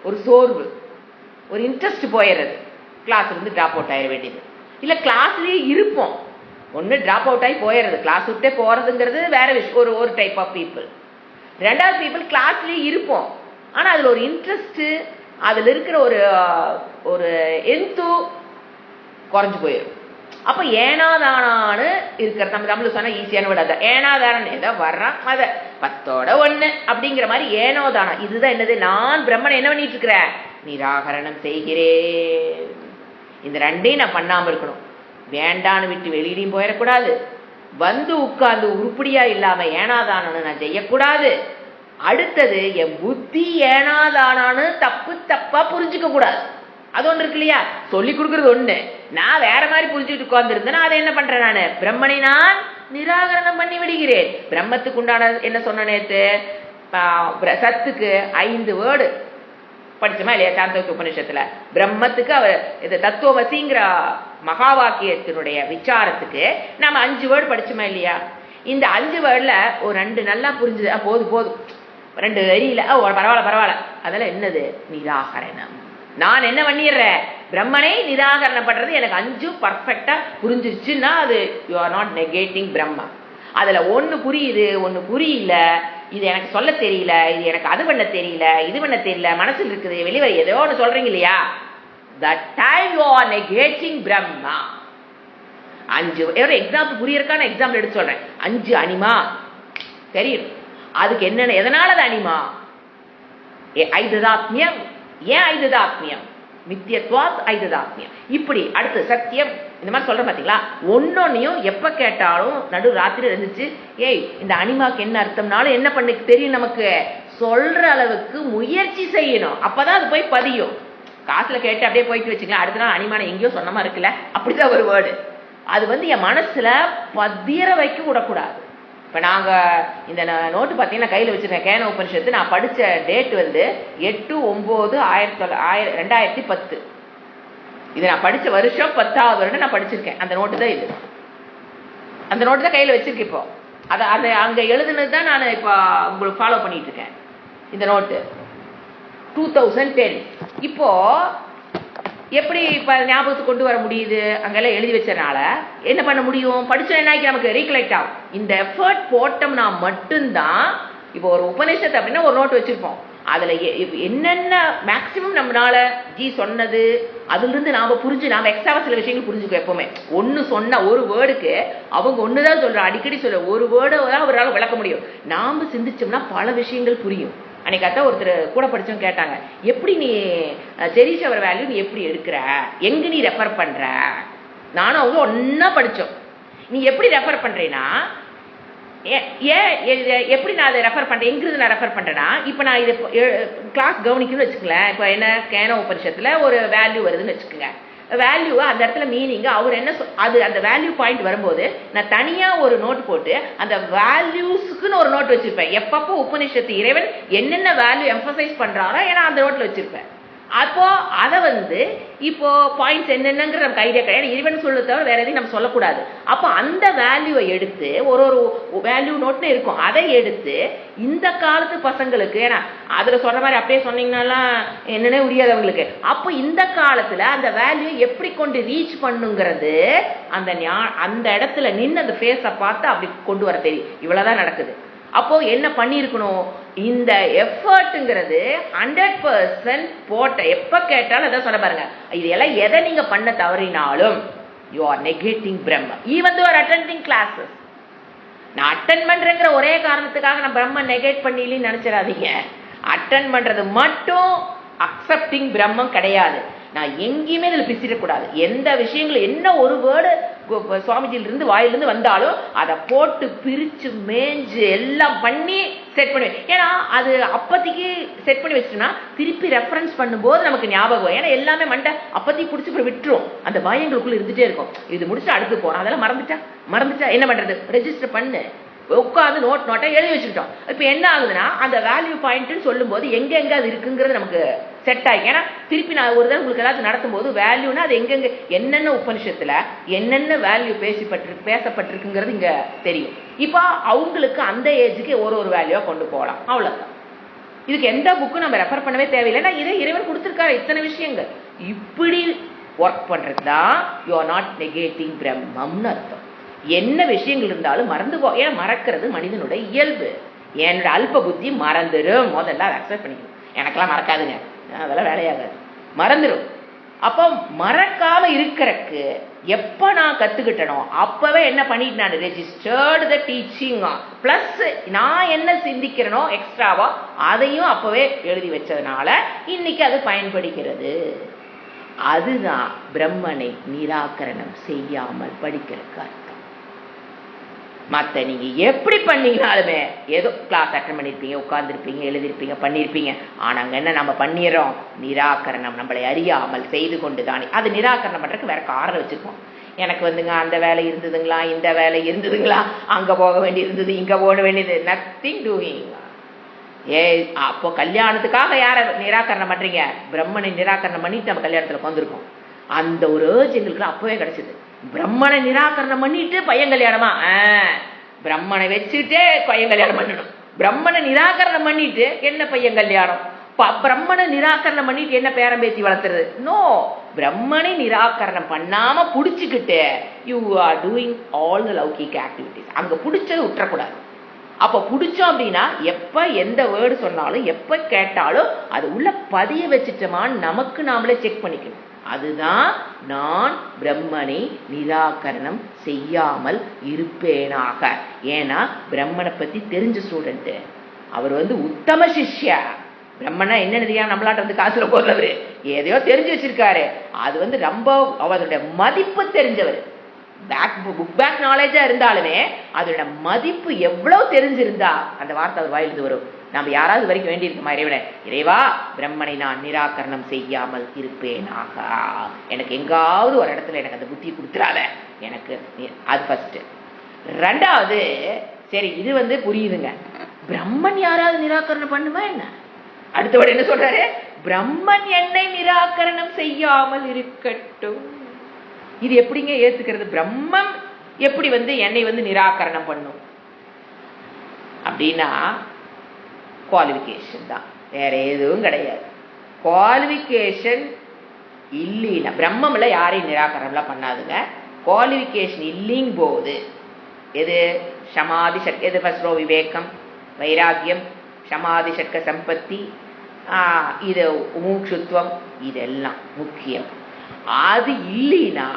ஒரு சோர்வு, ஒரு இன்ட்ரெஸ்ட் போயிடுறது. கிளாஸ்ல இருந்து டிராப் அவுட் ஆயிட வேண்டியது. இல்ல கிளாஸ்லயே இருப்போம், ஒன்னு டிராப் அவுட் ஆகி போயிடுறது. கிளாஸ் விட்டே போறதுங்கிறது வேற விஷயம், ஒரு டைப் ஆஃப் பீப்புள். ரெண்டாவது பீப்புள் கிளாஸ்லயே இருப்போம், ஆனா அதுல ஒரு இன்ட்ரெஸ்ட், அதுல இருக்கிற ஒரு எந்து குறைஞ்சு போயிடும். அப்ப ஏனாதானான்னு இருக்கிறது. நம்ம தமிழ் சொன்னா ஈஸியான விடாத ஏனாதானன் ஏதோ வர்றான், அத 10 அப்படிங்கிற மாதிரி ஏனோதானா. இதுதான் என்னது? நான் பிரம்மனை என்ன பண்ணிட்டு இருக்கிறேன்? நிராகரணம் செய்கிறேன். இந்த ரெண்டையும் நான் பண்ணாம இருக்கணும். வேண்டான்னு விட்டு வெளியிடையும் போயிடக்கூடாது, வந்து உட்கார்ந்து உருப்படியா இல்லாம ஏனாதானு நான் செய்யக்கூடாது. அடுத்தது, என் புத்தி ஏனாதானு தப்பா புரிஞ்சுக்க கூடாது. அது ஒன்று இருக்கு இல்லையா? சொல்லி கொடுக்கறது ஒண்ணு, நான் வேற மாதிரி புரிஞ்சுக்கிட்டு உட்கார்ந்துருந்தேன்னா அதை என்ன பண்றேன்? நானு பிரம்மனை நான் நிராகரணம் பண்ணி விடுகிறேன். பிரம்மத்துக்கு உண்டான என்ன சொன்ன நேத்து? சத்துக்கு 5 வேர்டு படிச்சோமா இல்லையா? சாந்தோக்கிய உபநிஷத்துல பிரம்மத்துக்கு அவர் இது தத்துவமசிங்கிற மகா வாக்கியத்தினுடைய விசாரத்துக்கு நம்ம 5 வேர்டு படிச்சோமா இல்லையா? இந்த 5 வேர்டுல ஒரு 2 நல்லா புரிஞ்சுது, போதும் 2 வரியில பரவாயில்ல. அதெல்லாம் என்னது? நிராகரணம். நான் என்ன பண்ணிடுறேன்? பிரம்மனை நிராகரணம் பண்றது எனக்கு 5 பர்ஃபெக்டா புரிஞ்சிருச்சுன்னா அது you are not negating Brahma. அதுல ஒண்ணு புரியுது, ஒண்ணு புரியல, இது எனக்கு சொல்ல தெரியல, இது எனக்கு அது பண்ண தெரியல, இது பண்ண தெரியல, மனசுல இருக்குது, வெளியே ஏதோ ஒன்று சொல்றீங்க இல்லையா? that time you are negating Brahma. 5 example புரியறதுக்கான எக்ஸாம்பிள் எடுத்து சொல்றேன். 5 அனிமா தெரியும், அதுக்கு என்னென்ன, எதனால அது அனிமா? ஐததாத்மியம். ஏன் ஐததாத்மியம்? மித்தியத்வாத் ஐததாத்மியம். இப்படி அடுத்து சத்தியம், இந்த மாதிரி சொல்ற பாத்தீங்களா? ஒன்னொன்னையும் எப்ப கேட்டாலும் நடு ராத்திரி இருந்துச்சு, ஏய் இந்த அனிமாக்கு என்ன அர்த்தம்னாலும் என்ன பண்ண தெரியும், நமக்கு சொல்ற அளவுக்கு முயற்சி செய்யணும். அப்பதான் அது போய் பதியும். காசுல கேட்டு அப்படியே போயிட்டு வச்சுக்கலாம், அடுத்த நாள் அனிமான எங்கேயோ சொன்ன மாதிரி இருக்குல்ல, அப்படிதான் ஒரு வேர்டு. அது என் மனசுல பதிர வைக்க விடக்கூடாது. இப்ப நாங்க இந்த நோட்டு பாத்தீங்கன்னா கையில வச்சிருக்கேன், கேன உபனிஷத்து. நான் படிச்ச டேட் 8/9/2010. இது நான் படிச்ச வருஷம் 10வது வருடம் நான் படிச்சிருக்கேன். அந்த நோட்டு தான் இது. அந்த நோட்டு தான் கையில் வச்சிருக்கு. இப்போ அதை அங்கே எழுதுனது தான் நான் இப்போ உங்களுக்கு ஃபாலோ பண்ணிட்டு இருக்கேன். இந்த நோட்டு 2010. இப்போ எப்படி இப்போ ஞாபகத்துக்கு கொண்டு வர முடியுது? அங்கெல்லாம் எழுதி வச்சனால என்ன பண்ண முடியும்? படிச்சோம் என்ன நமக்கு ரீகலெக்ட் ஆகும். இந்த எஃபர்ட் போட்டோம்னா மட்டும்தான். இப்போ ஒரு உபநிஷத்து அப்படின்னா ஒரு நோட்டு வச்சிருப்போம். அதில் என்னென்ன மேக்சிமம் நம்மளால ஜி சொன்னது அதுலேருந்து நாம் புரிஞ்சு நாம் எக்ஸ்ட்ராவாக சில விஷயங்கள் புரிஞ்சுக்கோ. எப்போவுமே ஒன்று சொன்ன ஒரு வேர்டுக்கு அவங்க ஒன்று தான் சொல்கிறோம், அடிக்கடி சொல்ல ஒரு வேர்டை தான் அவரால் விளக்க முடியும். நாம் சிந்திச்சோம்னா பல விஷயங்கள் புரியும். அன்னைக்கு அதான் ஒருத்தர் கூட படித்தவங்க கேட்டாங்க, எப்படி நீ ஜெரிஷ் அவர் வேல்யூ நீ எப்படி எடுக்கிற, எங்கே நீ ரெஃபர் பண்ணுற? நானும் அவங்க ஒன்றா படித்தோம். நீ எப்படி ரெஃபர் பண்ணுறேன்னா எப்படி நான் அதை ரெஃபர் பண்ணுறேன், எங்கிருந்து நான் ரெஃபர் பண்ணுறேன்னா, இப்போ நான் இது கிளாஸ் கவனிக்கணும்னு வச்சுக்கங்களேன். இப்போ என்ன கேன உபனிஷத்தில் ஒரு வேல்யூ வருதுன்னு வச்சுக்கோங்க. வேல்யூவை அந்த இடத்துல மீனிங் அவர் என்ன அது அந்த வேல்யூ பாயிண்ட் வரும்போது நான் தனியாக ஒரு நோட் போட்டு அந்த வேல்யூஸுக்குன்னு ஒரு நோட் வச்சுருப்பேன். எப்பப்போ உபனிஷத்து இறைவன் என்னென்ன வேல்யூ எம்பசைஸ் பண்ணுறாரோ ஏன்னா அந்த நோட்டில் வச்சுருப்பேன். அப்போ அதை இப்போ பாயிண்ட்ஸ் என்னென்னங்கிற நமக்கு ஐடியா கிடையாது. இறைவன் சொல்ல தவிர வேற எதையும் நம்ம சொல்லக்கூடாது. அப்போ அந்த வேல்யூவை எடுத்து ஒரு வேல்யூ நோட்னு இருக்கும், அதை எடுத்து இந்த காலத்து பசங்களுக்கு, ஏன்னா அதில் சொல்ற மாதிரி அப்படியே சொன்னீங்கன்னாலாம் என்னன்னே முடியாது அவங்களுக்கு. அப்போ இந்த காலத்தில் அந்த வேல்யூ எப்படி கொண்டு ரீச் பண்ணுங்கிறது அந்த இடத்துல நின்று அந்த ஃபேஸை பார்த்து அப்படி கொண்டு வர தெரியும். இவ்வளோதான் நடக்குது. அப்போ என்ன பண்ணியிருக்கணும்? இந்த எஃபர்ட்டுங்கிறது 100% போட்ட எப்போ கேட்டாலும் அதான் சொல்ல பாருங்க. இதெல்லாம் எதை நீங்க பண்ண தவறினாலும் யூ ஆர் நெகேட்டிங் பிரம்ம. Even you are attending classes. நான் அட்டன் பண்றேங்கிற ஒரே காரணத்துக்காக நான் பிரம்ம நெகேட் பண்ணிலன்னு நினைச்சிடாதீங்க. அட்டன் பண்றது மட்டும் அக்செப்டிங் பிரம்மம் கிடையாது. நான் எங்கேயுமே இதில் பிசிடக்கூடாது. எந்த விஷயங்கள் என்ன ஒரு வேர்டு சுவாமிஜியிலிருந்து வாயிலிருந்து வந்தாலும் அதை போட்டு பிரித்து மேஞ்சு எல்லாம் பண்ணி செட் பண்ணுவேன். ஏன்னா அது அப்போதைக்கு செட் பண்ணி வச்சிட்டோம்னா திருப்பி ரெஃபரன்ஸ் பண்ணும்போது நமக்கு ஞாபகம். ஏன்னா எல்லாமே மண்டை அப்போதைக்கு பிடிச்சி போய் விட்டுரும். அந்த பயங்களுக்குள்ள இருந்துகிட்டே இருக்கும். இது முடிச்சு அடுத்து போகிறோம், அதெல்லாம் மறந்துட்டா என்ன பண்ணுறது? ரெஜிஸ்டர் பண்ணு, உட்காந்து நோட்டை எழுதி வச்சுக்கிட்டோம். இப்போ என்ன ஆகுதுன்னா அந்த வேல்யூ பாயிண்ட்னு சொல்லும்போது எங்கெங்கே அது இருக்குங்கிறது நமக்கு செட் ஆகி. ஏன்னா திருப்பி நான் ஒரு தான் உங்களுக்கு ஏதாவது நடத்தும் போது வேல்யூனா அது எங்கெங்கே என்னென்ன உபனிஷத்துல என்னென்ன வேல்யூ பேசப்பட்டிருக்குங்கிறது இங்கே தெரியும். இப்போ அவங்களுக்கு அந்த ஏஜுக்கு ஒரு வேல்யூவாக கொண்டு போகலாம். அவ்வளோதான். இதுக்கு எந்த புக்கும் நம்ம ரெஃபர் பண்ணவே தேவையில்லை. ஏன்னா இதை இறைவன் கொடுத்துருக்காரு இத்தனை விஷயங்கள். இப்படி ஒர்க் பண்ணுறது தான் யூ ஆர் நாட் நெகேட்டிங் பிரம்மம்னு அர்த்தம். என்ன விஷயங்கள் இருந்தாலும் மறந்து போ. ஏன்னா மறக்கிறது மனிதனுடைய இயல்பு. என்னோட அல்ப புத்தி மறந்துடும். முதல்ல அதை அக்செப்ட் பண்ணிக்கணும். எனக்கெல்லாம் மறக்காதுங்க, அதெல்லாம் வேலையாகாது, மறந்துடும். அப்போ மறக்காம இருக்கிறக்கு எப்போ நான் கற்றுக்கிட்டனோ அப்போவே என்ன பண்ணிட்டு நான் ரெஜிஸ்டர்டு த டீச்சிங் ப்ளஸ் நான் என்ன சிந்திக்கிறனோ எக்ஸ்ட்ராவா அதையும் அப்போவே எழுதி வச்சதுனால இன்னைக்கு அது பயன்படுகிறது. அதுதான் பிரம்மனை நிராகரணம் செய்யாமல் படிக்கிறதுக்கு அர்த்தம். மற்ற நீங்கள் எப்படி பண்ணீங்கனாலுமே ஏதோ கிளாஸ் அட்டன் பண்ணியிருப்பீங்க, உட்காந்துருப்பீங்க, எழுதியிருப்பீங்க, பண்ணியிருப்பீங்க. ஆனால் அங்கே என்ன நம்ம பண்ணிடுறோம்? நிராகரணம் நம்மளை அறியாமல் செய்து கொண்டு தானே. அது நிராகரணம் பண்ணுறதுக்கு வேற காரணம் வச்சுருக்கோம். எனக்கு அந்த வேலை இருந்ததுங்களா, இந்த வேலை இருந்ததுங்களா, அங்கே போக வேண்டி இருந்தது, இங்கே போக வேண்டியது, நத்திங் டூயிங். அப்போ கல்யாணத்துக்காக யாரை நிராகரணம் பண்ணுறீங்க? பிரம்மனை நிராகரணம் பண்ணிட்டு நம்ம கல்யாணத்தில் உட்காந்துருக்கோம். அந்த ஒரு ஏர்ஜ் எங்களுக்கு அப்போவே கிடைச்சிது. பிரம்மனை நிராகரணம் பண்ணிட்டு பையன் கல்யாணமா? பிரம்மனை வச்சுட்டே பையன் கல்யாணம் பண்ணணும். பிரம்மனை நிராகரணம் பண்ணிட்டு என்ன பையன் கல்யாணம்? பிரம்மனை நிராகரணம் பண்ணிட்டு என்ன பேரம் பேத்தி வளர்த்துறது? நோ, பிரம்மனை நிராகரணம் பண்ணாம புடிச்சுக்கிட்டு you are doing all the லௌகிக் ஆக்டிவிட்டிஸ். அங்க புடிச்சது விட்டுறக்கூடாது. அப்போ பிடிச்சோம் அப்படின்னா எப்போ எந்த வேர்டு சொன்னாலும் எப்போ கேட்டாலும் அது உள்ள பதிய வச்சுட்டோமான்னு நமக்கு நாமளே செக் பண்ணிக்கணும். அதுதான் நான் பிரம்மனை நிராகரணம் செய்யாமல் இருப்பேனாக. ஏன்னா பிரம்மனை பற்றி தெரிஞ்ச ஸ்டூடெண்ட்டு, அவர் உத்தம சிஷ்யா. பிரம்மனா என்ன தெரியாம நம்மளாட்ட காசுல போடுறவர், எதையோ தெரிஞ்சு வச்சிருக்காரு. அது ரொம்ப அவருடைய மதிப்பு தெரிஞ்சவர். புக் பேக் நாலேஜா இருந்தாலுமே அதோட மதிப்பு எவ்வளவு தெரிஞ்சிருந்தா அந்த வார்த்தை அவர் வாயிலிருந்து வரும். நம்ம யாராவது வரைக்கும் வேண்டியிருக்குமா? இறைவா பிரம்மனை நான் நிராகரணம் செய்யாமல் இருப்பேனாக. எனக்கு எங்காவது ஒரு இடத்துல எனக்கு அந்த புத்தியை கொடுத்துறாத எனக்கு. அது ஃபர்ஸ்ட். ரெண்டாவது, சரி இது புரியுதுங்க, பிரம்மன் யாராவது நிராகரணம் பண்ணுமா என்ன? அடுத்தபடி என்ன சொல்றாரு? பிரம்மன் என்னை நிராகரணம் செய்யாமல் இருக்கட்டும். இது எப்படிங்க ஏத்துக்கிறது? பிரம்மம் எப்படி என்னை நிராகரணம் பண்ணும் அப்படின்னா குவாலிஃபிகேஷன் தான், வேற எதுவும் கிடையாது. குவாலிஃபிகேஷன் இல்லைன்னா பிரம்மம்ல யாரையும் நிராகரணம்லாம் பண்ணாதுங்க. குவாலிஃபிகேஷன் இல்லைங் போது எது சமாதி எது ஃபர்ஸ்ட் ரோ விவேகம், வைராக்கியம், சமாதி சட்க சம்பத்தி, இது மூக்ஷுத்வம், இதெல்லாம் முக்கியம். அது இல்லைன்னா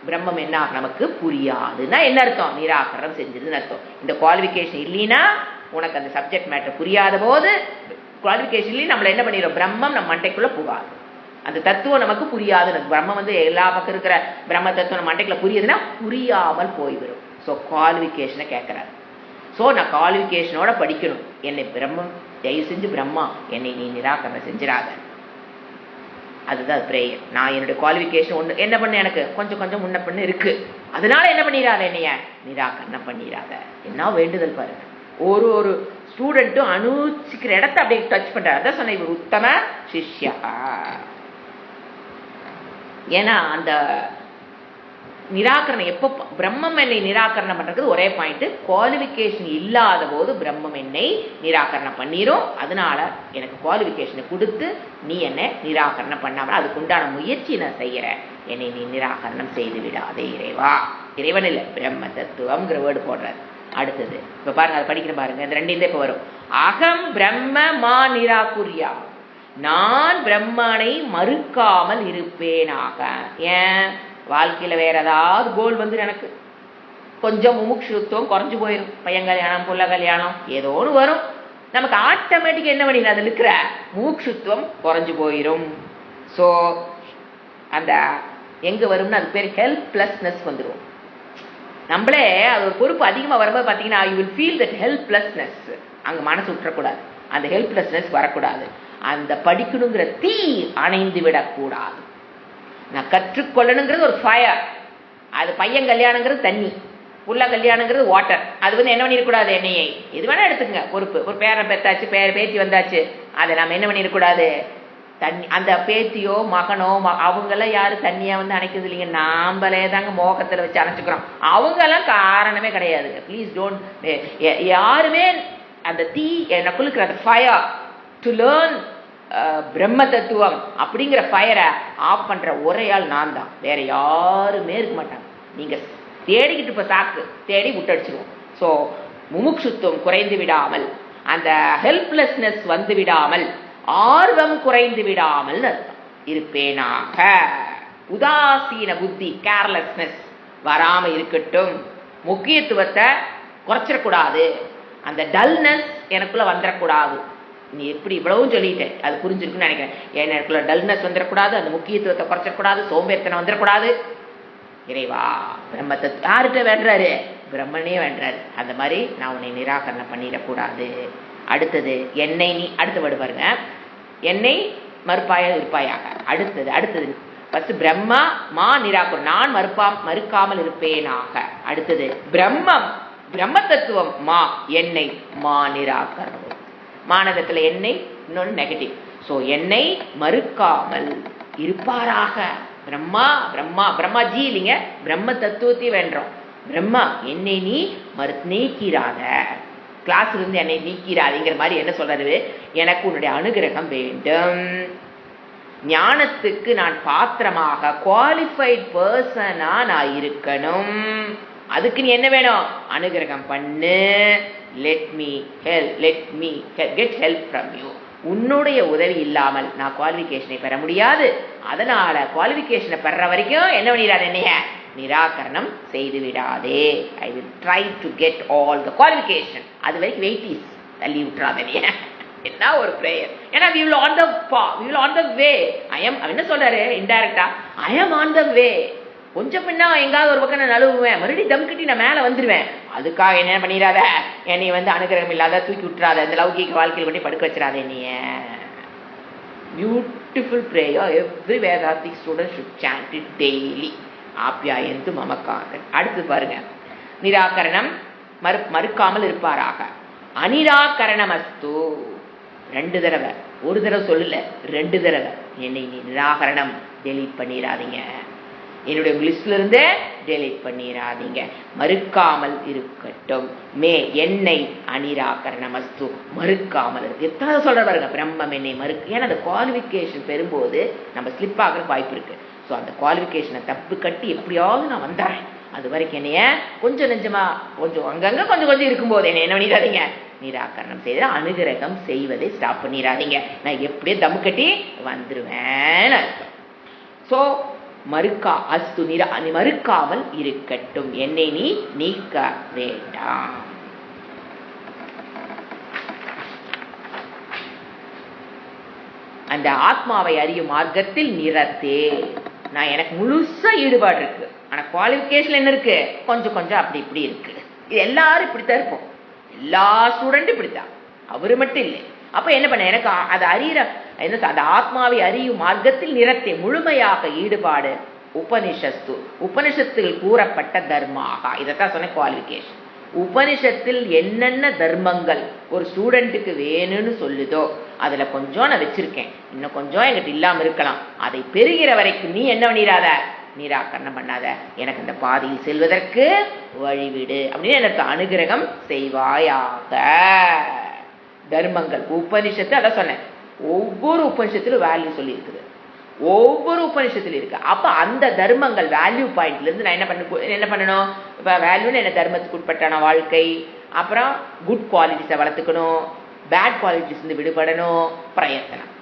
பிரம்மம் என்ன நமக்கு புரியாதுன்னா என்ன அர்த்தம்? நிராகரணம் செஞ்சதுன்னு அர்த்தம். இந்த குவாலிஃபிகேஷன் இல்லைன்னா உனக்கு அந்த சப்ஜெக்ட் மேட்டர் புரியாத போது, குவாலிஃபிகேஷன் இல்லைன்னு நம்மள என்ன பண்ணிடும்? பிரம்மம் நம்ம மண்டைக்குள்ள புகாது, அந்த தத்துவம் நமக்கு புரியாது. பிரம்மம் எல்லா பக்கம் இருக்கிற பிரம்ம தத்துவம் நம்ம மண்டைக்குள்ள புரியுதுன்னா புரியாமல் போய்விடும். ஸோ குவாலிஃபிகேஷனை கேட்கறாரு. ஸோ நான் குவாலிஃபிகேஷனோட படிக்கணும். என்னை பிரம்மம் தயவு செஞ்சு பிரம்மா என்னை நீ நிராகரணம் செஞ்சிடாத. அதுதான் பிரேயர். நான் என்னுடைய குவாலிஃபிகேஷன் ஒன்று என்ன பண்ண, எனக்கு கொஞ்சம் கொஞ்சம் முன்ன பண்ண இருக்கு, அதனால என்ன பண்ணிடாத, என்னைய நிராகரணம் பண்ணிடாத. என்ன வேண்டுதல் பாருங்க. ஒரு ஒரு ஸ்டூடெண்ட்டும் அனுச்சிக்கிற இடத்த அப்படியே டச் பண்றாரு. அதான் சொன்ன இவர் உத்தம சிஷ்யா. ஏன்னா அந்த நிராகரணம் எப்போ பிரம்மம் என்னை நிராகரணம் பண்றது ஒரே பாயிண்ட், குவாலிஃபிகேஷன் இல்லாத போது பிரம்மம் என்னை நிராகரணம் பண்ணிரும். அதனால எனக்கு குவாலிஃபிகேஷனை கொடுத்து நீ என்னை நிராகரணம் பண்ணாம அதுக்கு உண்டான முயற்சி நான் செய்யறேன், என்னை நீ நிராகரணம் செய்து விடாதே இறைவா. இறைவன் இல்லை, பிரம்ம தத்துவம்ங்கிற வேர்டு போடுறாரு. அடுத்தது இப்ப பாருங்க, அதை படிக்கிற பாருங்க, இந்த ரெண்டு இப்ப வரும். அகம் பிரம்ம மா நிராகுரியா, நான் பிரம்மனை மறுக்காமல் இருப்பேனாக. ஏன் வாழ்க்கையில வேற ஏதாவது கோல் எனக்கு கொஞ்சம் முமுட்சுத்துவம் குறைஞ்சு போயிடும், பையன் கல்யாணம் புள்ள கல்யாணம் ஏதோ ஒன்று வரும், நமக்கு ஆட்டோமேட்டிக்கா என்ன பண்ணி அதில் இருக்கிற முமுட்சுத்துவம் குறைஞ்சு போயிடும். ஸோ அந்த எங்க வரும்னு அது பேர் ஹெல்ப்லெஸ்னஸ் வந்துடும். நம்மளே அது ஒரு பொறுப்பு அதிகமாக வரும்போது பார்த்தீங்கன்னா you will feel that helplessness. அங்கே மனசு விட்டுறக்கூடாது, அந்த ஹெல்ப்லெஸ்னஸ் வரக்கூடாது. அந்த படிக்கணுங்கிற தீ அணைந்து விடக்கூடாது. நான் கற்றுக்கொள்ளணுங்கிறது ஒரு ஃபயர், அது பையன் கல்யாணங்கிறது தண்ணி, புள்ள கல்யாணங்கிறது வாட்டர். அது என்ன பண்ணிடக்கூடாது, எண்ணெயை எது வேணா எடுத்துங்க பொறுப்பு. ஒரு பேரன் பெத்தாச்சு, பேத்தி வந்தாச்சு, அதை நம்ம என்ன பண்ணிடக்கூடாது, தண்ணி அந்த பேத்தியோ மகனோ அவங்கெல்லாம் யாரும் தண்ணியா அணைக்கிறது இல்லைங்க, நாம்பளே தாங்க மோகத்தில் வச்சு அணைச்சுக்கிறோம். அவங்கெல்லாம் காரணமே கிடையாதுங்க. ப்ளீஸ் டோன்ட், யாருமே அந்த தீ எனக்குள்ள இருக்கிற அந்த ஃபயர் டு லேர்ன் பிரம்ம தத்துவம் அப்படிங்கிற ஃபயரை ஆஃப் பண்ற ஒரே ஆள் நான் தான், வேற யாருமே இருக்க மாட்டாங்க. நீங்க தேடிக்கிட்டு இப்ப சாக்கு தேடி விட்டடிச்சிருவோம். ஸோ முமுட்சுத்துவம் குறைந்து விடாமல், அந்த ஹெல்ப்லெஸ்னஸ் வந்து விடாமல், ஆர்வம் குறைந்து விடாமல் இருப்பேனாக. உதாசீன புத்தி கேர்லெஸ்னஸ் வராம இருக்கட்டும், முக்கியத்துவத்தை குறைச்சிடக்கூடாது, அந்த டல்னஸ் எனக்குள்ள வந்துடக்கூடாது. நீ எப்படி இவ்வளவும் சொல்லிட்டேன், அது புரிஞ்சிருக்குன்னு நினைக்கிறேன். எனக்குள்ள டல்னஸ் வந்துடக்கூடாது, அந்த முக்கியத்துவத்தை குறைச்சிடக்கூடாது, சோம்பேறித்தனம் வந்துடக்கூடாது. இறைவா பிரம்மத்தை யார்கிட்ட வேண்டாரு, பிரம்மனே வேண்டாரு. அந்த மாதிரி நான் உன்னை நிராகரணம் பண்ணிடக்கூடாது. அடுத்தது என்னை நீ, அடுத்த வேர்டு பாருங்க, என்னை மறுப்பாய இருப்பாயாக. அடுத்தது ஃபர்ஸ்ட் பிரம்மா மா நிராகரம், நான் மறுக்காமல் இருப்பேனாக. அடுத்தது பிரம்ம தத்துவம் மா என்னை மா நிராகரம். மானகத்துல என்னை, இன்னொன்று நெகட்டிவ். ஸோ என்னை மறுக்காமல் இருப்பாராக. பிரம்மாஜி இல்லைங்க, பிரம்ம தத்துவத்தை வேண்டோம். பிரம்மா என்னை நீ நீக்கிறாத, கிளாஸ் இருந்து என்னை நீக்கிறாதுங்கிற மாதிரி என்ன சொல்றது, எனக்கு உன்னுடைய அனுகிரகம் வேண்டும். ஞானத்துக்கு நான் பாத்திரமாக குவாலிஃபைட் பர்சனா நான் இருக்கணும். அதுக்கு நீ என்ன வேணும், அனுகிரகம் பண்ணு. Let me get help from you. உன்னுடைய உதவி இல்லாமல் நான் குவாலிஃபிகேஷனை பெற முடியாது. அதனால குவாலிஃபிகேஷனை பெற வரைக்கும் என்ன பண்ணிடாது, என்னைய நிராகரணம் செய்து விடாதே. I will try to get all the qualification. அது வரைக்கும் வெயிட்டிஸ் தள்ளி விட்டுறாதே. என்ன ஒரு பிரேயர். ஏன்னா we will on the way. என்ன சொல்றாரு இன்டைரக்டா, I am on the way. கொஞ்சம் பின்னா எங்காவது ஒரு பக்கம் நான் நழுவுவேன், மறுபடியும் தம் கட்டி நான் மேலே வந்துடுவேன். அதுக்காக என்ன பண்ணிடாத, என்னை அனுகிரகம் இல்லாத தூக்கி விட்டுறாத, இந்த லௌகிக வாழ்க்கையில் பண்ணி படுக்க வச்சிடாத என்னைய. Beautiful prayer. Every vedantic student should chant it daily. ஆப்யாயந்து மமக்காக. அடுத்து பாருங்க, நிராகரணம் மறுக்காமல் இருப்பாராக. அனிராகரணமஸ்து. 2 தடவை, ஒரு தடவை சொல்லல, 2 தடவை. என்னை நீ நிராகரணம் டெலீட் பண்ணிடாதீங்க. என்னுடைய லிஸ்ட்ல இருந்து டெலீட் பண்ணிடாதீங்க. மறுக்காமல் இருக்கட்டும். மே என்னை அனிராகரணமஸ்து, மறுக்காமல் இருக்கு. எத்தனை சொல்ற பாருங்க, பிரம்மம் என்னை மறுக்கு. ஏன்னா அந்த குவாலிஃபிகேஷன் பெறும்போது நம்ம ஸ்லிப் ஆகிற வாய்ப்பு இருக்கு. ஸோ அந்த குவாலிஃபிகேஷனை தப்பு கட்டி எப்படியாவது நான் வந்துடுறேன். அது வரைக்கும் என்னைய கொஞ்சம் நெஞ்சமா கொஞ்சம் அங்கங்க கொஞ்சம் கொஞ்சம் இருக்கும்போது என்ன பண்ணிடாதீங்க, நிராகரணம் செய்து அனுகிரகம் செய்வதை ஸ்டாப் பண்ணிடாதீங்க. நான் எப்படியே தம்மு கட்டி வந்துருவேன்னு அர்த்தம். ஸோ மறுக்காமல் இருக்கட்டும், என்னை நீ நீக்க வேண்டாம். அந்த ஆத்மாவை அறியும் மார்க்கத்தில் நிறத்தே. நான் எனக்கு முழுசா ஈடுபாடு இருக்கு, ஆனா குவாலிஃபிகேஷன் என்ன இருக்கு, கொஞ்சம் கொஞ்சம் அப்படி இப்படி இருக்கு. இது எல்லாரும் இப்படித்தான் இருப்போம், எல்லா ஸ்டூடெண்ட்டும் இப்படித்தான், அவரு மட்டும் இல்லை. அப்ப என்ன பண்ண, எனக்கு அது அறிகிற என்ன, அந்த ஆத்மாவை அறியும் மார்க்கத்தில் நிறத்தை முழுமையாக ஈடுபாடு. உபனிஷத்து, உபனிஷத்தில் கூறப்பட்ட தர்மாக, இதைத்தான் சொன்ன குவாலிஃபிகேஷன். உபனிஷத்தில் என்னென்ன தர்மங்கள் ஒரு ஸ்டூடெண்ட்டுக்கு வேணும்னு சொல்லுதோ அதுல கொஞ்சம் நான் வச்சிருக்கேன், இன்னும் கொஞ்சம் என்கிட்ட இல்லாம இருக்கலாம். அதை பெறுகிற வரைக்கும் நீ என்ன பண்ணிடாத, நிராகரணம் பண்ணாத, எனக்கு இந்த பாதையில் செல்வதற்கு வழிவிடு அப்படின்னு எனக்கு அனுகிரகம் செய்வாயாக. தர்மங்கள் உபனிஷத்து, அதான் சொன்னேன், ஒவ்வொரு உபனிஷத்திலும் வேல்யூ சொல்லி இருக்குது, ஒவ்வொரு உபனிஷத்திலும் இருக்கு. அப்ப அந்த தர்மங்கள் வேல்யூ பாயிண்ட்ல இருந்து நான் என்ன பண்ணணும், இப்ப வேல்யூன்னு என்ன, தர்மத்துக்கு உட்பட்டான வாழ்க்கை, அப்புறம் குட் குவாலிட்டிஸை வளர்த்துக்கணும், பேட் குவாலிட்டிஸ் இருந்து விடுபடணும், பிரயத்தனம்,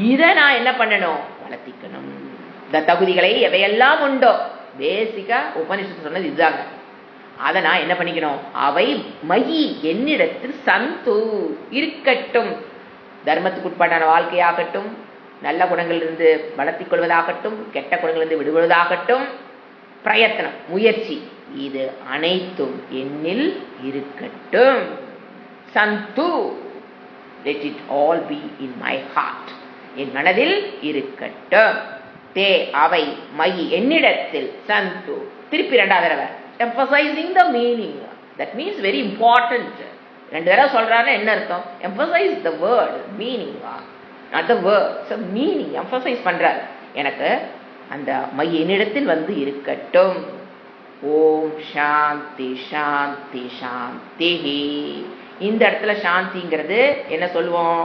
இதை நான் என்ன பண்ணணும், வளர்த்திக்கணும். இந்த தகுதிகளை எவையெல்லாம் உண்டோ பேசிக்கா உபனிஷத்து சொன்னது இதுதாங்க. அதை நான் என்ன பண்ணிக்கணும், அவை மயி என்னிடத்தில் சந்து இருக்கட்டும். தர்மத்துக்கு உட்பட்டான வாழ்க்கையாகட்டும், நல்ல குணங்களிலிருந்து வளர்த்திக் கொள்வதாகட்டும், கெட்ட குணங்களிலிருந்து விடுவதாகட்டும், பிரயத்தனம் முயற்சி, இது அனைத்தும் என்னில் இருக்கட்டும். சந்து, let it all be in my heart, என் மனதில் இருக்கட்டும். தே அவை மயி என்னிடத்தில் சந்து. திருப்பி இரண்டாவது தடவை emphasizing the meaning, that means very important. ரெண்டு தடவை சொல்றாருன்னா என்ன அர்த்தம், emphasize the word meaning, not the word, so meaning emphasize பண்றாரு. எனக்கு அந்த மை என்னிடத்தில் வந்து இருக்கட்டும். ஓம் சாந்தி சாந்தி சாந்தி. இந்த இடத்துல சாந்திங்கிறது என்ன சொல்லுவோம்,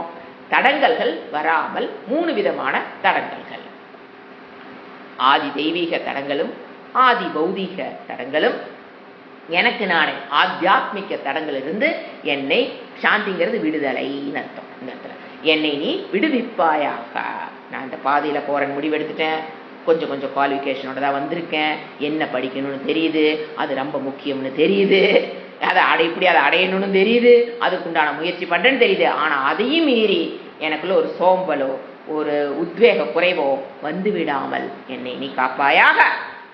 தடங்கல்கள் வராமல் 3 விதமான தடங்கல்கள், ஆதி தெய்வீக தடங்களும் ஆதி பௌதீக தடங்களும், எனக்கு நானே ஆத்தியாத்மிக தடங்கள் இருந்து என்னை, சாந்திங்கிறது விடுதலைன்னு அர்த்தம். இந்த இடத்துல என்னை நீ விடுவிப்பாயாக. நான் இந்த பாதையில போறேன்னு முடிவெடுத்துட்டேன், கொஞ்சம் கொஞ்சம் குவாலிஃபிகேஷனோட தான் வந்திருக்கேன், என்ன படிக்கணும்னு தெரியுது, அது ரொம்ப முக்கியம்னு தெரியுது, அதை அதை அடையணும்னு தெரியுது, அதுக்குண்டான முயற்சி பண்றேன்னு தெரியுது. ஆனா அதையும் மீறி எனக்குள்ள ஒரு சோம்பலோ ஒரு உத்வேக குறைவோ வந்து விடாமல் என்னை நீ காப்பாயாக.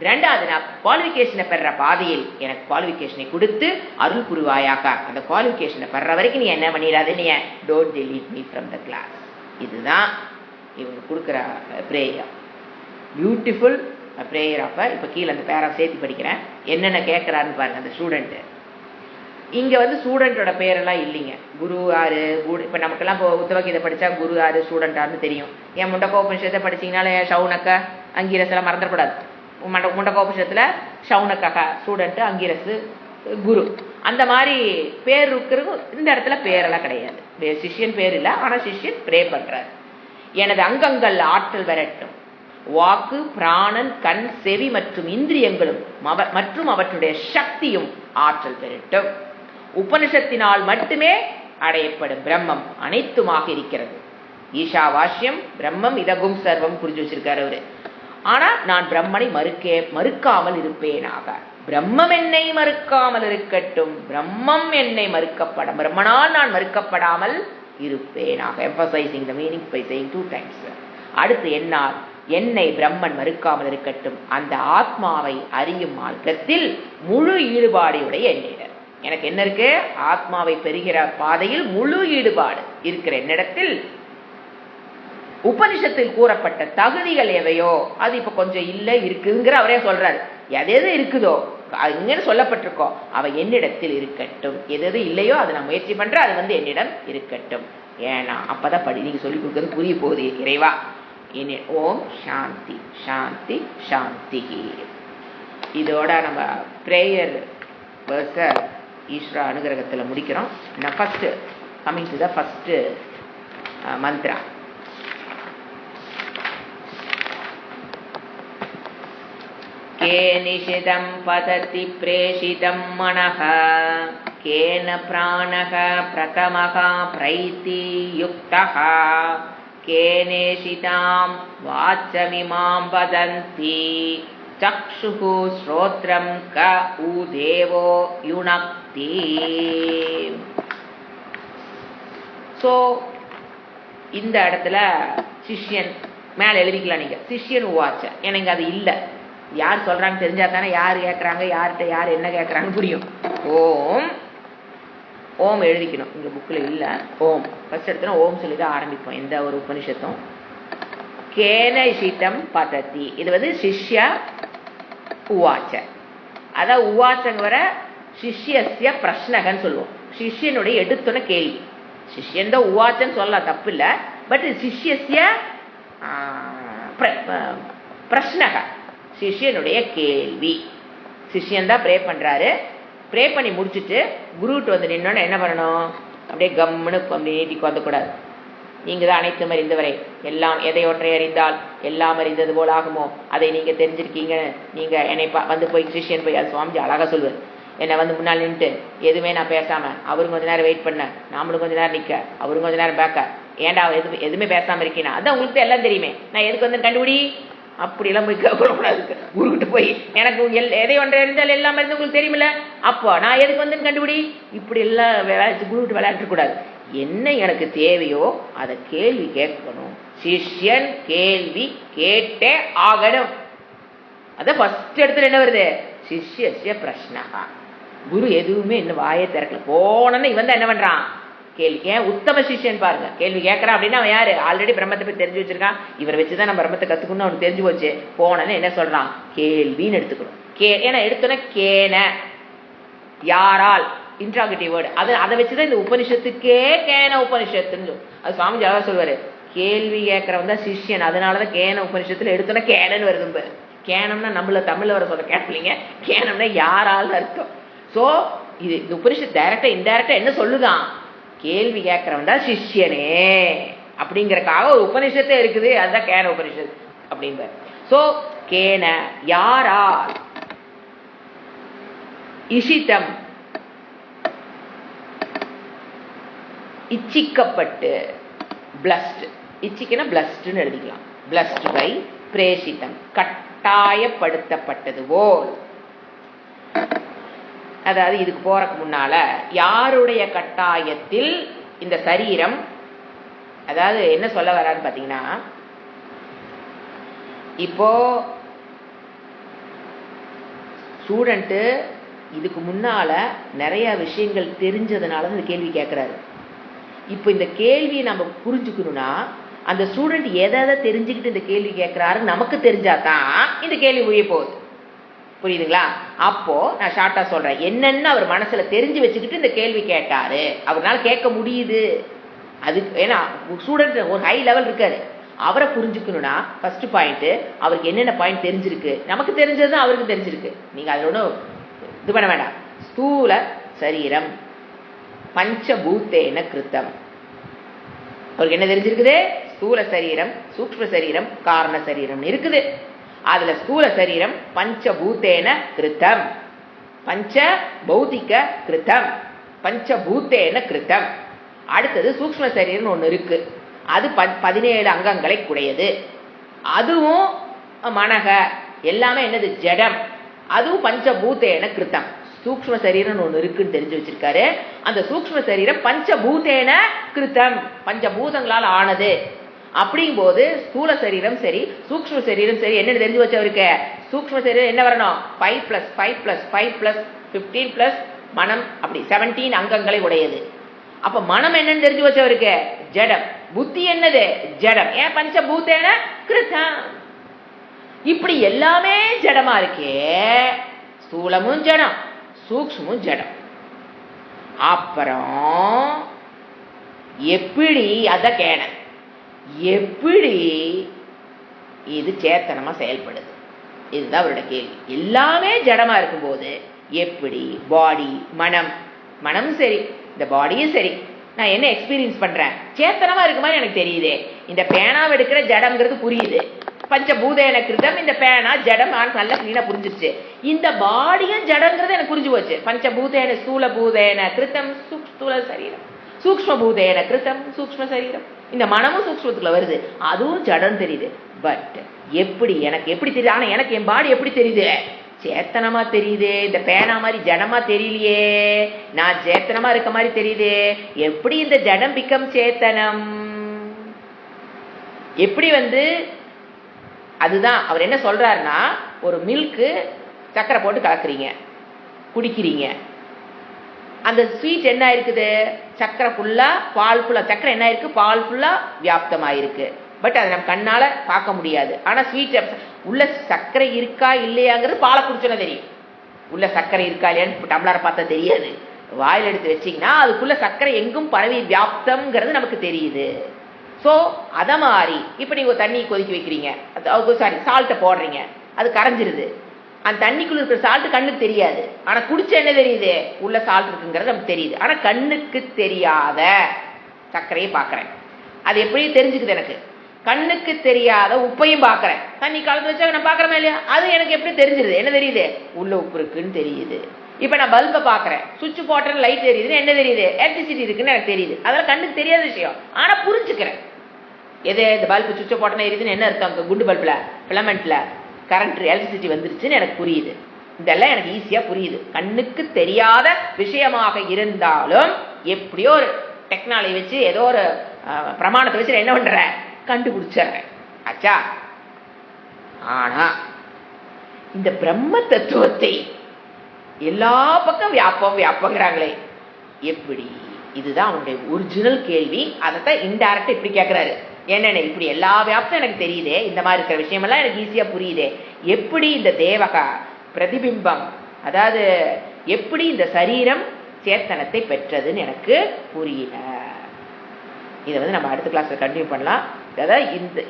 ரெண்டாவது, நான் குவாலிஃபிகேஷனை பெற பாதையில் எனக்கு குவாலிஃபிகேஷனை கொடுத்து அருள் புரிவாயாக. அந்த குவாலிஃபிகேஷனை பெற வரைக்கும் நீ என்ன பண்ணிடாது, நீ don't delete me from the class. இதுதான் இவங்க கொடுக்குற பிரேயர், பியூட்டிஃபுல் பிரேயர். அப்ப இப்ப கீழே அந்த பேரா சேர்த்து படிக்கிறேன், என்னென்ன கேட்கிறாருன்னு பாருங்க. அந்த ஸ்டூடெண்ட் இங்க வந்து ஸ்டூடெண்டோட பேரெல்லாம் இல்லைங்க, குரு யாரு, இப்ப நமக்கெல்லாம் இப்போ உத்தவகீதை படிச்சா குரு யாரு ஸ்டூடெண்ட் யாருன்னு தெரியும். என் முண்டகோபனிஷத்தை படிச்சீங்கனால ஷவுனக்க அங்கீரஸ் எல்லாம் மறந்துடக்கூடாது. முண்டகோபனிஷத்துல ஷவுனக்காக ஸ்டூடெண்ட், அங்கீரஸ் குரு, அந்த மாதிரி பேர் இருக்கிறது. இந்த இடத்துல பேரெல்லாம் கிடையாது, சிஷ்யன் பேர் இல்லை, ஆனா சிஷ்யன் ப்ரே பண்றாரு. எனது அங்கங்கள் ஆற்றல் வரட்டும், வாக்கு பிராணன் கண் செவி மற்றும் இந்திரியங்களும் மற்றும் அவற்றுடைய சக்தியும் ஆற்றல் பெறட்டும். உபனிஷத்தினால் மட்டுமே அடையப்படும் பிரம்மம் அனைத்துமாக இருக்கிறது. ஈஷாவாஸ்யம் பிரம்மம் இதகும் சர்வம் புரிஞ்சு வச்சிருக்காரு அவரு. ஆனா நான் பிரம்மனை மறுக்காமல் இருப்பேனாக. பிரம்மம் என்னை மறுக்காமல் இருக்கட்டும், பிரம்மம் என்னை பிரம்மனால் நான் மறுக்கப்படாமல் இருப்பேனாக. emphasizing the meaning by saying 2 times. அடுத்து என்னால் என்னை பிரம்மன் மறுக்காமல் இருக்கட்டும். அந்த ஆத்மாவை அறியும் மார்க்கத்தில் முழு ஈடுபாடுடைய என்னிடம், எனக்கு என்ன இருக்கு, ஆத்மாவை பெறுகிற பாதையில் முழு ஈடுபாடு இருக்கிற என்னிடத்தில் உபனிஷத்தில் கூறப்பட்ட தகுதிகள் எவையோ அது இப்ப கொஞ்சம் இல்ல இருக்குங்கிற அவரே சொல்றாரு. எது இருக்குதோ இங்கன்னு சொல்லப்பட்டிருக்கோ அவை என்னிடத்தில் இருக்கட்டும், எது இல்லையோ அதை நான் முயற்சி பண்றேன், அது வந்து என்னிடம் இருக்கட்டும். ஏன்னா அப்பதான் நீங்க சொல்லி கொடுக்கறது புரிய போகுது. இறைவா, ஓம் சாந்தி சாந்தி சாந்தி. இதோட நம்ம ப்ரேயர் வேர்ஸை ஈஸ்வர அனுகிரகத்தில் முடிக்கிறோம். நான் first coming to the first mantra. கேனிஷிதம் பததி பிரேஷிதம் மனஹ கேன பிராணஹ பிரதமஹ பிரைத்தி யுக்தஹ கேனேஷிதாம் வாச்சமிமாம் வதந்தி சக்ஷுஹு ஸ்ரோத்ரம் க உதேவோ யுனக்தி. ஸோ இந்த இடத்துல சிஷ்யன் மேலே எழுதிக்கலாம் நீங்கள், சிஷ்யன் உவாச்ச. எனக்கு அது இல்லை, யார் சொல்கிறாங்க தெரிஞ்சா தானே யார் கேட்குறாங்க, யார்கிட்ட யார் என்ன கேட்குறாங்கன்னு புரியும். ஓம் ஓம் எழுதிக்கணும், இங்கே புக்கில் இல்லை. ஓம் ஃபஸ்ட் எடுத்தோன்னா ஓம் சொல்லி தான் ஆரம்பிப்போம் எந்த ஒரு உபனிஷத்தும். கேனஷிதம் பததி, இது சிஷ்ய உவாச்ச. அதான் உவாச்சங்க வர சிஷ்யஸ்ய பிரஷ்னகன்னு சொல்லுவோம். சிஷ்யனுடைய எடுத்தோன்ன கேள்வி. சிஷ்யன் தான் உவாச்சன்னு சொல்லலாம், தப்பு இல்லை. பட் சிஷ்யஸ்ய பிரஷ்னக, சிஷ்யனுடைய கேள்வி. சிஷ்யன் தான் ப்ரே பண்ணுறாரு. ப்ரே பண்ணி முடிச்சுட்டு குருட்டு வந்து நின்னோன்னு என்ன பண்ணணும், அப்படியே கம்முன்னு அப்படி நீட்டி கொந்தக்கூடாது. நீங்கள் தான் அனைத்தும் அறிந்தவரை, எல்லாம் எதை ஒன்றை அறிந்தால் எல்லாம் அறிந்தது போல் ஆகுமோ அதை நீங்கள் தெரிஞ்சிருக்கீங்க. நீங்கள் என்னை வந்து போய் சிஷ்யன் போய், அது சுவாமிஜி அழகாக சொல்லுவார், என்னை வந்து முன்னால் நின்றுட்டு எதுவுமே நான் பேசாமல், அவரும் கொஞ்ச நேரம் வெயிட் பண்ண, நாமளும் கொஞ்ச நேரம் நிற்க, அவரும் கொஞ்ச நேரம் பேக்க, ஏன்டா எதுவுமே பேசாமல் இருக்கீனா, அதான் உங்களுக்கு தான் எல்லாம் தெரியுமே, நான் எதுக்கு வந்து கண்டுபிடி, அப்படியெல்லாம் போய் கேட்கக்கூடாது. குருக்கிட்ட போய் எனக்கு எதை ஒன்றை அறிந்தால் எல்லாம் இருந்து உங்களுக்கு தெரியுமில்ல, அப்போ நான் எதுக்கு வந்து கண்டுபிடி, இப்படி எல்லாம் குருக்கிட்ட விளையாடக்கூடாது. என்ன எனக்கு தேவையோ அதை கேள்வி கேட்கணும். சிஷ்யன் கேள்வி கேட்டே ஆகணும். அதான் ஃபர்ஸ்ட் இடத்துல என்ன வருது, சிஷ்யஸ்ய பிரஷ்னஹா. குரு எதுவுமே இன்னும் வாயை திறக்கல, போனன்னு இவன் தான் என்ன பண்றான், கேள்வி. ஏன் உத்தம சிஷ்யன் பாருங்க, கேள்வி கேட்கறான் அப்படின்னா அவன் யாரு, ஆல்ரெடி பிரம்மத்தை போய் தெரிஞ்சு வச்சிருக்கான். இவரை வச்சுதான் நம்ம பிரம்மத்தை கத்துக்கணும்னு அவனுக்கு தெரிஞ்சு போச்சு. போனன்னு என்ன சொல்றான், கேள்வின்னு எடுத்துக்கணும். ஏன்னா எடுத்தோன்னா கேன, யாரால், இன்ட்ராகேட்டிவ் வேர்டு. அதை வச்சுதான் இந்த உபனிஷத்துக்கே கேன உபனிஷத்துன்னு அது சுவாமிஜி அழகா சொல்வாரு. கேள்வி கேட்கறவன் தான் சிஷ்யன், அதனாலதான் கேன உபனிஷத்துல எடுத்தோன்னா கேனன்னு வருது. கேனம்னா நம்மள தமிழ்ல வர சொல்ல கேட்கலீங்க, கேனம்னா யாரால் அர்த்தம். ஸோ இது இந்த உபனிஷத்து டைரக்டா இன்டைரக்டா என்ன சொல்லுதான், கேள்வி கேட்கறவன் தான் சிஷ்யனே அப்படிங்கறக்காக ஒரு உபனிஷத்தே இருக்குது, அதுதான் கேன உபனிஷத் அப்படிங்கிற. ஸோ கேன யாரால், இஷிதம் இச்சிக்கப்பட்டு, பிளஸ்ட், இச்சிக்கனா பிளஸ்ட்னு எழுதிக்கலாம், பிளஸ்ட் பை பிரேஷிதம் கட்டாயப்படுத்தப்பட்டது போல். அதாவது இதுக்கு போறதுக்கு முன்னால யாருடைய கட்டாயத்தில் இந்த சரீரம், அதாவது என்ன சொல்ல வரான்னு பாத்தீங்கன்னா, இப்போ ஸ்டூடெண்ட் இதுக்கு முன்னால நிறைய விஷயங்கள் தெரிஞ்சதுனால இந்த கேள்வி கேட்கிறாரு. இப்போ இந்த கேள்வியை நம்ம புரிஞ்சுக்கணும்னா அந்த ஸ்டூடெண்ட் எதை தெரிஞ்சுக்கிட்டு இந்த கேள்வி கேட்கிறாரு நமக்கு தெரிஞ்சாதான் இந்த கேள்வி புரிய போகுது. புரியுதுங்களா? அப்போ நான் ஷார்ட்டா சொல்றேன், என்னன்னு அவர் மனசுல தெரிஞ்சு வச்சுக்கிட்டு இந்த கேள்வி கேட்டாரு, அவரால் கேட்க முடியுது. அதுக்கு ஏன்னா ஸ்டூடெண்ட் ஒரு ஹை லெவல் இருக்காரு, அவரை புரிஞ்சுக்கணும்னா ஃபர்ஸ்ட் பாயிண்ட் அவருக்கு என்னென்ன பாயிண்ட் தெரிஞ்சிருக்கு, நமக்கு தெரிஞ்சதுதான் அவருக்கு தெரிஞ்சிருக்கு. நீங்க அதில் ஒன்றும் இது பண்ண வேண்டாம். ஸ்தூல சரீரம் பஞ்சபூத்தேன கிருத்தம், அவருக்கு என்ன தெரிஞ்சிருக்குது, ஸ்தூல சரீரம், சூக்ஷ்ம சரீரம், காரண சரீரம் இருக்குது. அதுல ஸ்தூல சரீரம் பஞ்சபூத்தேன கிருத்தம், பஞ்ச பௌதிக கிருத்தம், பஞ்சபூத்தேன கிருத்தம். அடுத்தது சூக்ஷ்ம சரீரம் ஒன்று இருக்கு, அது 17 அங்கங்களை கூடையது. அதுவும் மனக எல்லாமே என்னது, ஜடம். அதுவும் பஞ்சபூத்தேன கிருத்தம். சூக்ஷ்ம சரீரம் ஒன்று இருக்குன்னு தெரிஞ்சு வச்சிருக்காரு. அந்த சூக்ஷ்ம சரீரம் பஞ்சபூத்தேன கிருத்தம், பஞ்சபூதங்களால் ஆனது. அப்படிங்கும் போது ஸ்தூல சரீரம் சரி, சூக்ஷ்ம சரீரம் சரி, என்ன தெரிஞ்சு வச்சவருக்கு, சூக்ஷ்ம சரீரம் என்ன வரணும், 5 + 5 + 5 + 15 + மனம், அப்படி 17 அங்கங்களை உடையது. அப்ப மனம் என்னன்னு தெரிஞ்சு வச்சவருக்கு, ஜடம். புத்தி என்னது, ஜடம். ஏன் பஞ்சபூத்தேன கிருத்தம். இப்படி எல்லாமே ஜடமா இருக்கே, ஸ்தூலமும் ஜடம், சூக்ஷ்மும் ஜடம். அப்புறம் எப்படி, அத கேன எப்படி இது சேத்தனமா செயல்படுது. இதுதான் அவரோட கேள்வி. எல்லாமே ஜடமா இருக்கும்போது எப்படி பாடி, மனம் சரி, இந்த பாடியும் சரி, நான் என்ன எக்ஸ்பீரியன்ஸ் பண்றேன், சேத்தனமா இருக்கு மாதிரி எனக்கு தெரியுதே. இந்த பேனாவை எடுக்கிற ஜடம்ங்கிறது புரியுது, பஞ்சபூதேன கிருதம், இந்த பேனா ஜடம் நல்லா கிளீனா புரிஞ்சிருச்சு. இந்த பாடியும் ஜடங்கிறது எனக்கு புரிஞ்சு போச்சு. பஞ்சபூதேன ஸ்தூல பூதேன கிருத்தம் ஸ்தூல சரீரம், சூக்ஷ்ம பூதேன கிருத்தம் சூக்ஷ்ம சரீரம். இந்த மனமும் சூக்ஷ்மத்துக்குள்ள வருது, அதுவும் ஜடம் தெரியுது. பட் எப்படி எனக்கு எப்படி தெரியுது? ஆனா எனக்கு என் பாடி எப்படி தெரியுது? சேத்தனமா தெரியுது. இந்த பேனா மாதிரி ஜடமா தெரியலையே, நான் சேத்தனமா இருக்க மாதிரி தெரியுது. எப்படி இந்த ஜடம் பிக்கம் சேத்தனம்? எப்படி அதுதான் அவர் என்ன சொல்றாருன்னா, ஒரு மில்க்கு சக்கரை போட்டு கலக்குறீங்க, குடிக்கிறீங்க. அந்த ஸ்வீட் என்ன இருக்குது? சக்கரை ஃபுல்லா, பால் ஃபுல்லா. சக்கரை என்ன இருக்கு? பால் ஃபுல்லா வியாப்தமாயிருக்கு. பட் அதை நம்ம கண்ணால பார்க்க முடியாது. ஆனா ஸ்வீட் உள்ள சர்க்கரை இருக்கா இல்லையாங்கிறது பாலை குடிச்சோன்னா தெரியும். உள்ள சர்க்கரை இருக்கா இல்லையான்னு டம்ளரை பார்த்தா தெரியாது. வாயில் எடுத்து வச்சிங்கன்னா அதுக்குள்ள சர்க்கரை எங்கும் பரவி வியாப்தம்ங்கிறது நமக்கு தெரியுது. ஸோ அதை மாதிரி இப்போ நீங்கள் தண்ணி கொதிக்க வைக்கிறீங்க, சால்ட்டை போடுறீங்க, அது கரைஞ்சிருது. அந்த தண்ணிக்குள்ள இருக்கிற சால்ட் கண்ணுக்கு தெரியாது. ஆனா குடிச்ச என்ன தெரியுது? உள்ள சால்ட் இருக்குங்கிறது நமக்கு தெரியுது. ஆனா கண்ணுக்கு தெரியாத சர்க்கரையை பார்க்கறேன். அது எப்படி தெரிஞ்சுக்குது? எனக்கு கண்ணுக்கு தெரியாத உப்பையும் பார்க்கறேன். தண்ணி கலந்து வச்சா நான் பார்க்கறேன் இல்லையா? அது எனக்கு எப்படி தெரிஞ்சிருது? என்ன தெரியுது? உள்ள உப்பு இருக்குன்னு தெரியுது. இப்ப நான் பல்பை பார்க்கறேன், சுவிட்ச் போட்டேன், லைட் தெரியுதுன்னு என்ன தெரியுது? எலக்ட்ரிசிட்டி இருக்குன்னு எனக்கு தெரியுது. அதெல்லாம் கண்ணுக்கு தெரியாத விஷயம். ஆனா புரிஞ்சுக்கிறேன். எது? இந்த பல்பு சுவிட்ச் போட்டேன்னா எரியுதுன்னு என்ன அர்த்தம்? குண்டு பல்புல ஃபிலமெண்ட்ல கரண்ட் எலக்ட்ரிசிட்டி வந்துருச்சுன்னு எனக்கு புரியுது. இதெல்லாம் எனக்கு ஈஸியா புரியுது. கண்ணுக்கு தெரியாத விஷயமாக இருந்தாலும் எப்படியோ ஒரு டெக்னாலஜி வச்சு ஏதோ ஒரு பிரமாணத்தை வச்சு என்ன பண்ற? கண்டுபிடிச்சறேன். ஆச்சா? ஆனா இந்த பிரம்ம தத்துவத்தை எல்லா பக்கம் வியாபங்கிறாங்களே எப்படி? இதுதான் அவனுடைய ஒரிஜினல் கேள்வி. அதைத்தான் இன்டைரக்டா இப்படி கேட்கிறாரு. என்னென்ன இப்படி எல்லா வியாப்தம் எனக்கு தெரியுதே, இந்த மாதிரி இருக்கிற விஷயமெல்லாம் எனக்கு ஈஸியா புரியுதே, எப்படி இந்த தேவகா பிரதிபிம்பம், அதாவது எப்படி இந்த சரீரம் சேத்தனத்தை பெற்றதுன்னு எனக்கு புரியல. இதை நம்ம அடுத்த கிளாஸ்ல கண்டினியூ பண்ணலாம். அதாவது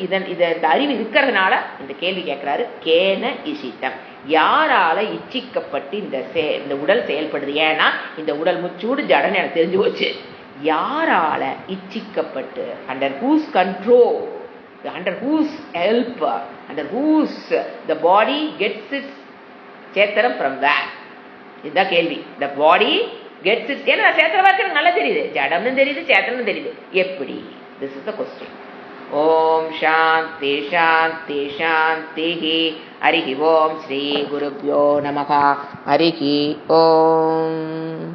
இந்த அறிவு இருக்கிறதுனால இந்த கேள்வி கேட்கிறாரு. கேன இசித்தம், யாரால இச்சிக்கப்பட்டு இந்த உடல் செயல்படுது? ஏன்னா இந்த உடல் முச்சூடு ஜடன் எனக்கு தெரிஞ்சு போச்சு. யாரால இச்சிக்கப்பட்டு, under whose control, under whose help, under whose the body gets its சேத்தனம் ஃப்ரம் வேர்? இதுதான் கேள்வி. த பாடி கெட்ஸ் இட்ஸ், ஏன்னா சேத்தனமா இருக்கிறது நல்லா தெரியுது, ஜடம்னு தெரியுது, சேத்தனம் தெரியுது. எப்படி? This is the question. ஓம் சாந்தி சாந்தி சாந்தி. ஹரி ஓம். ஸ்ரீ குருப்யோ நமஹ. ஹரி ஓம்.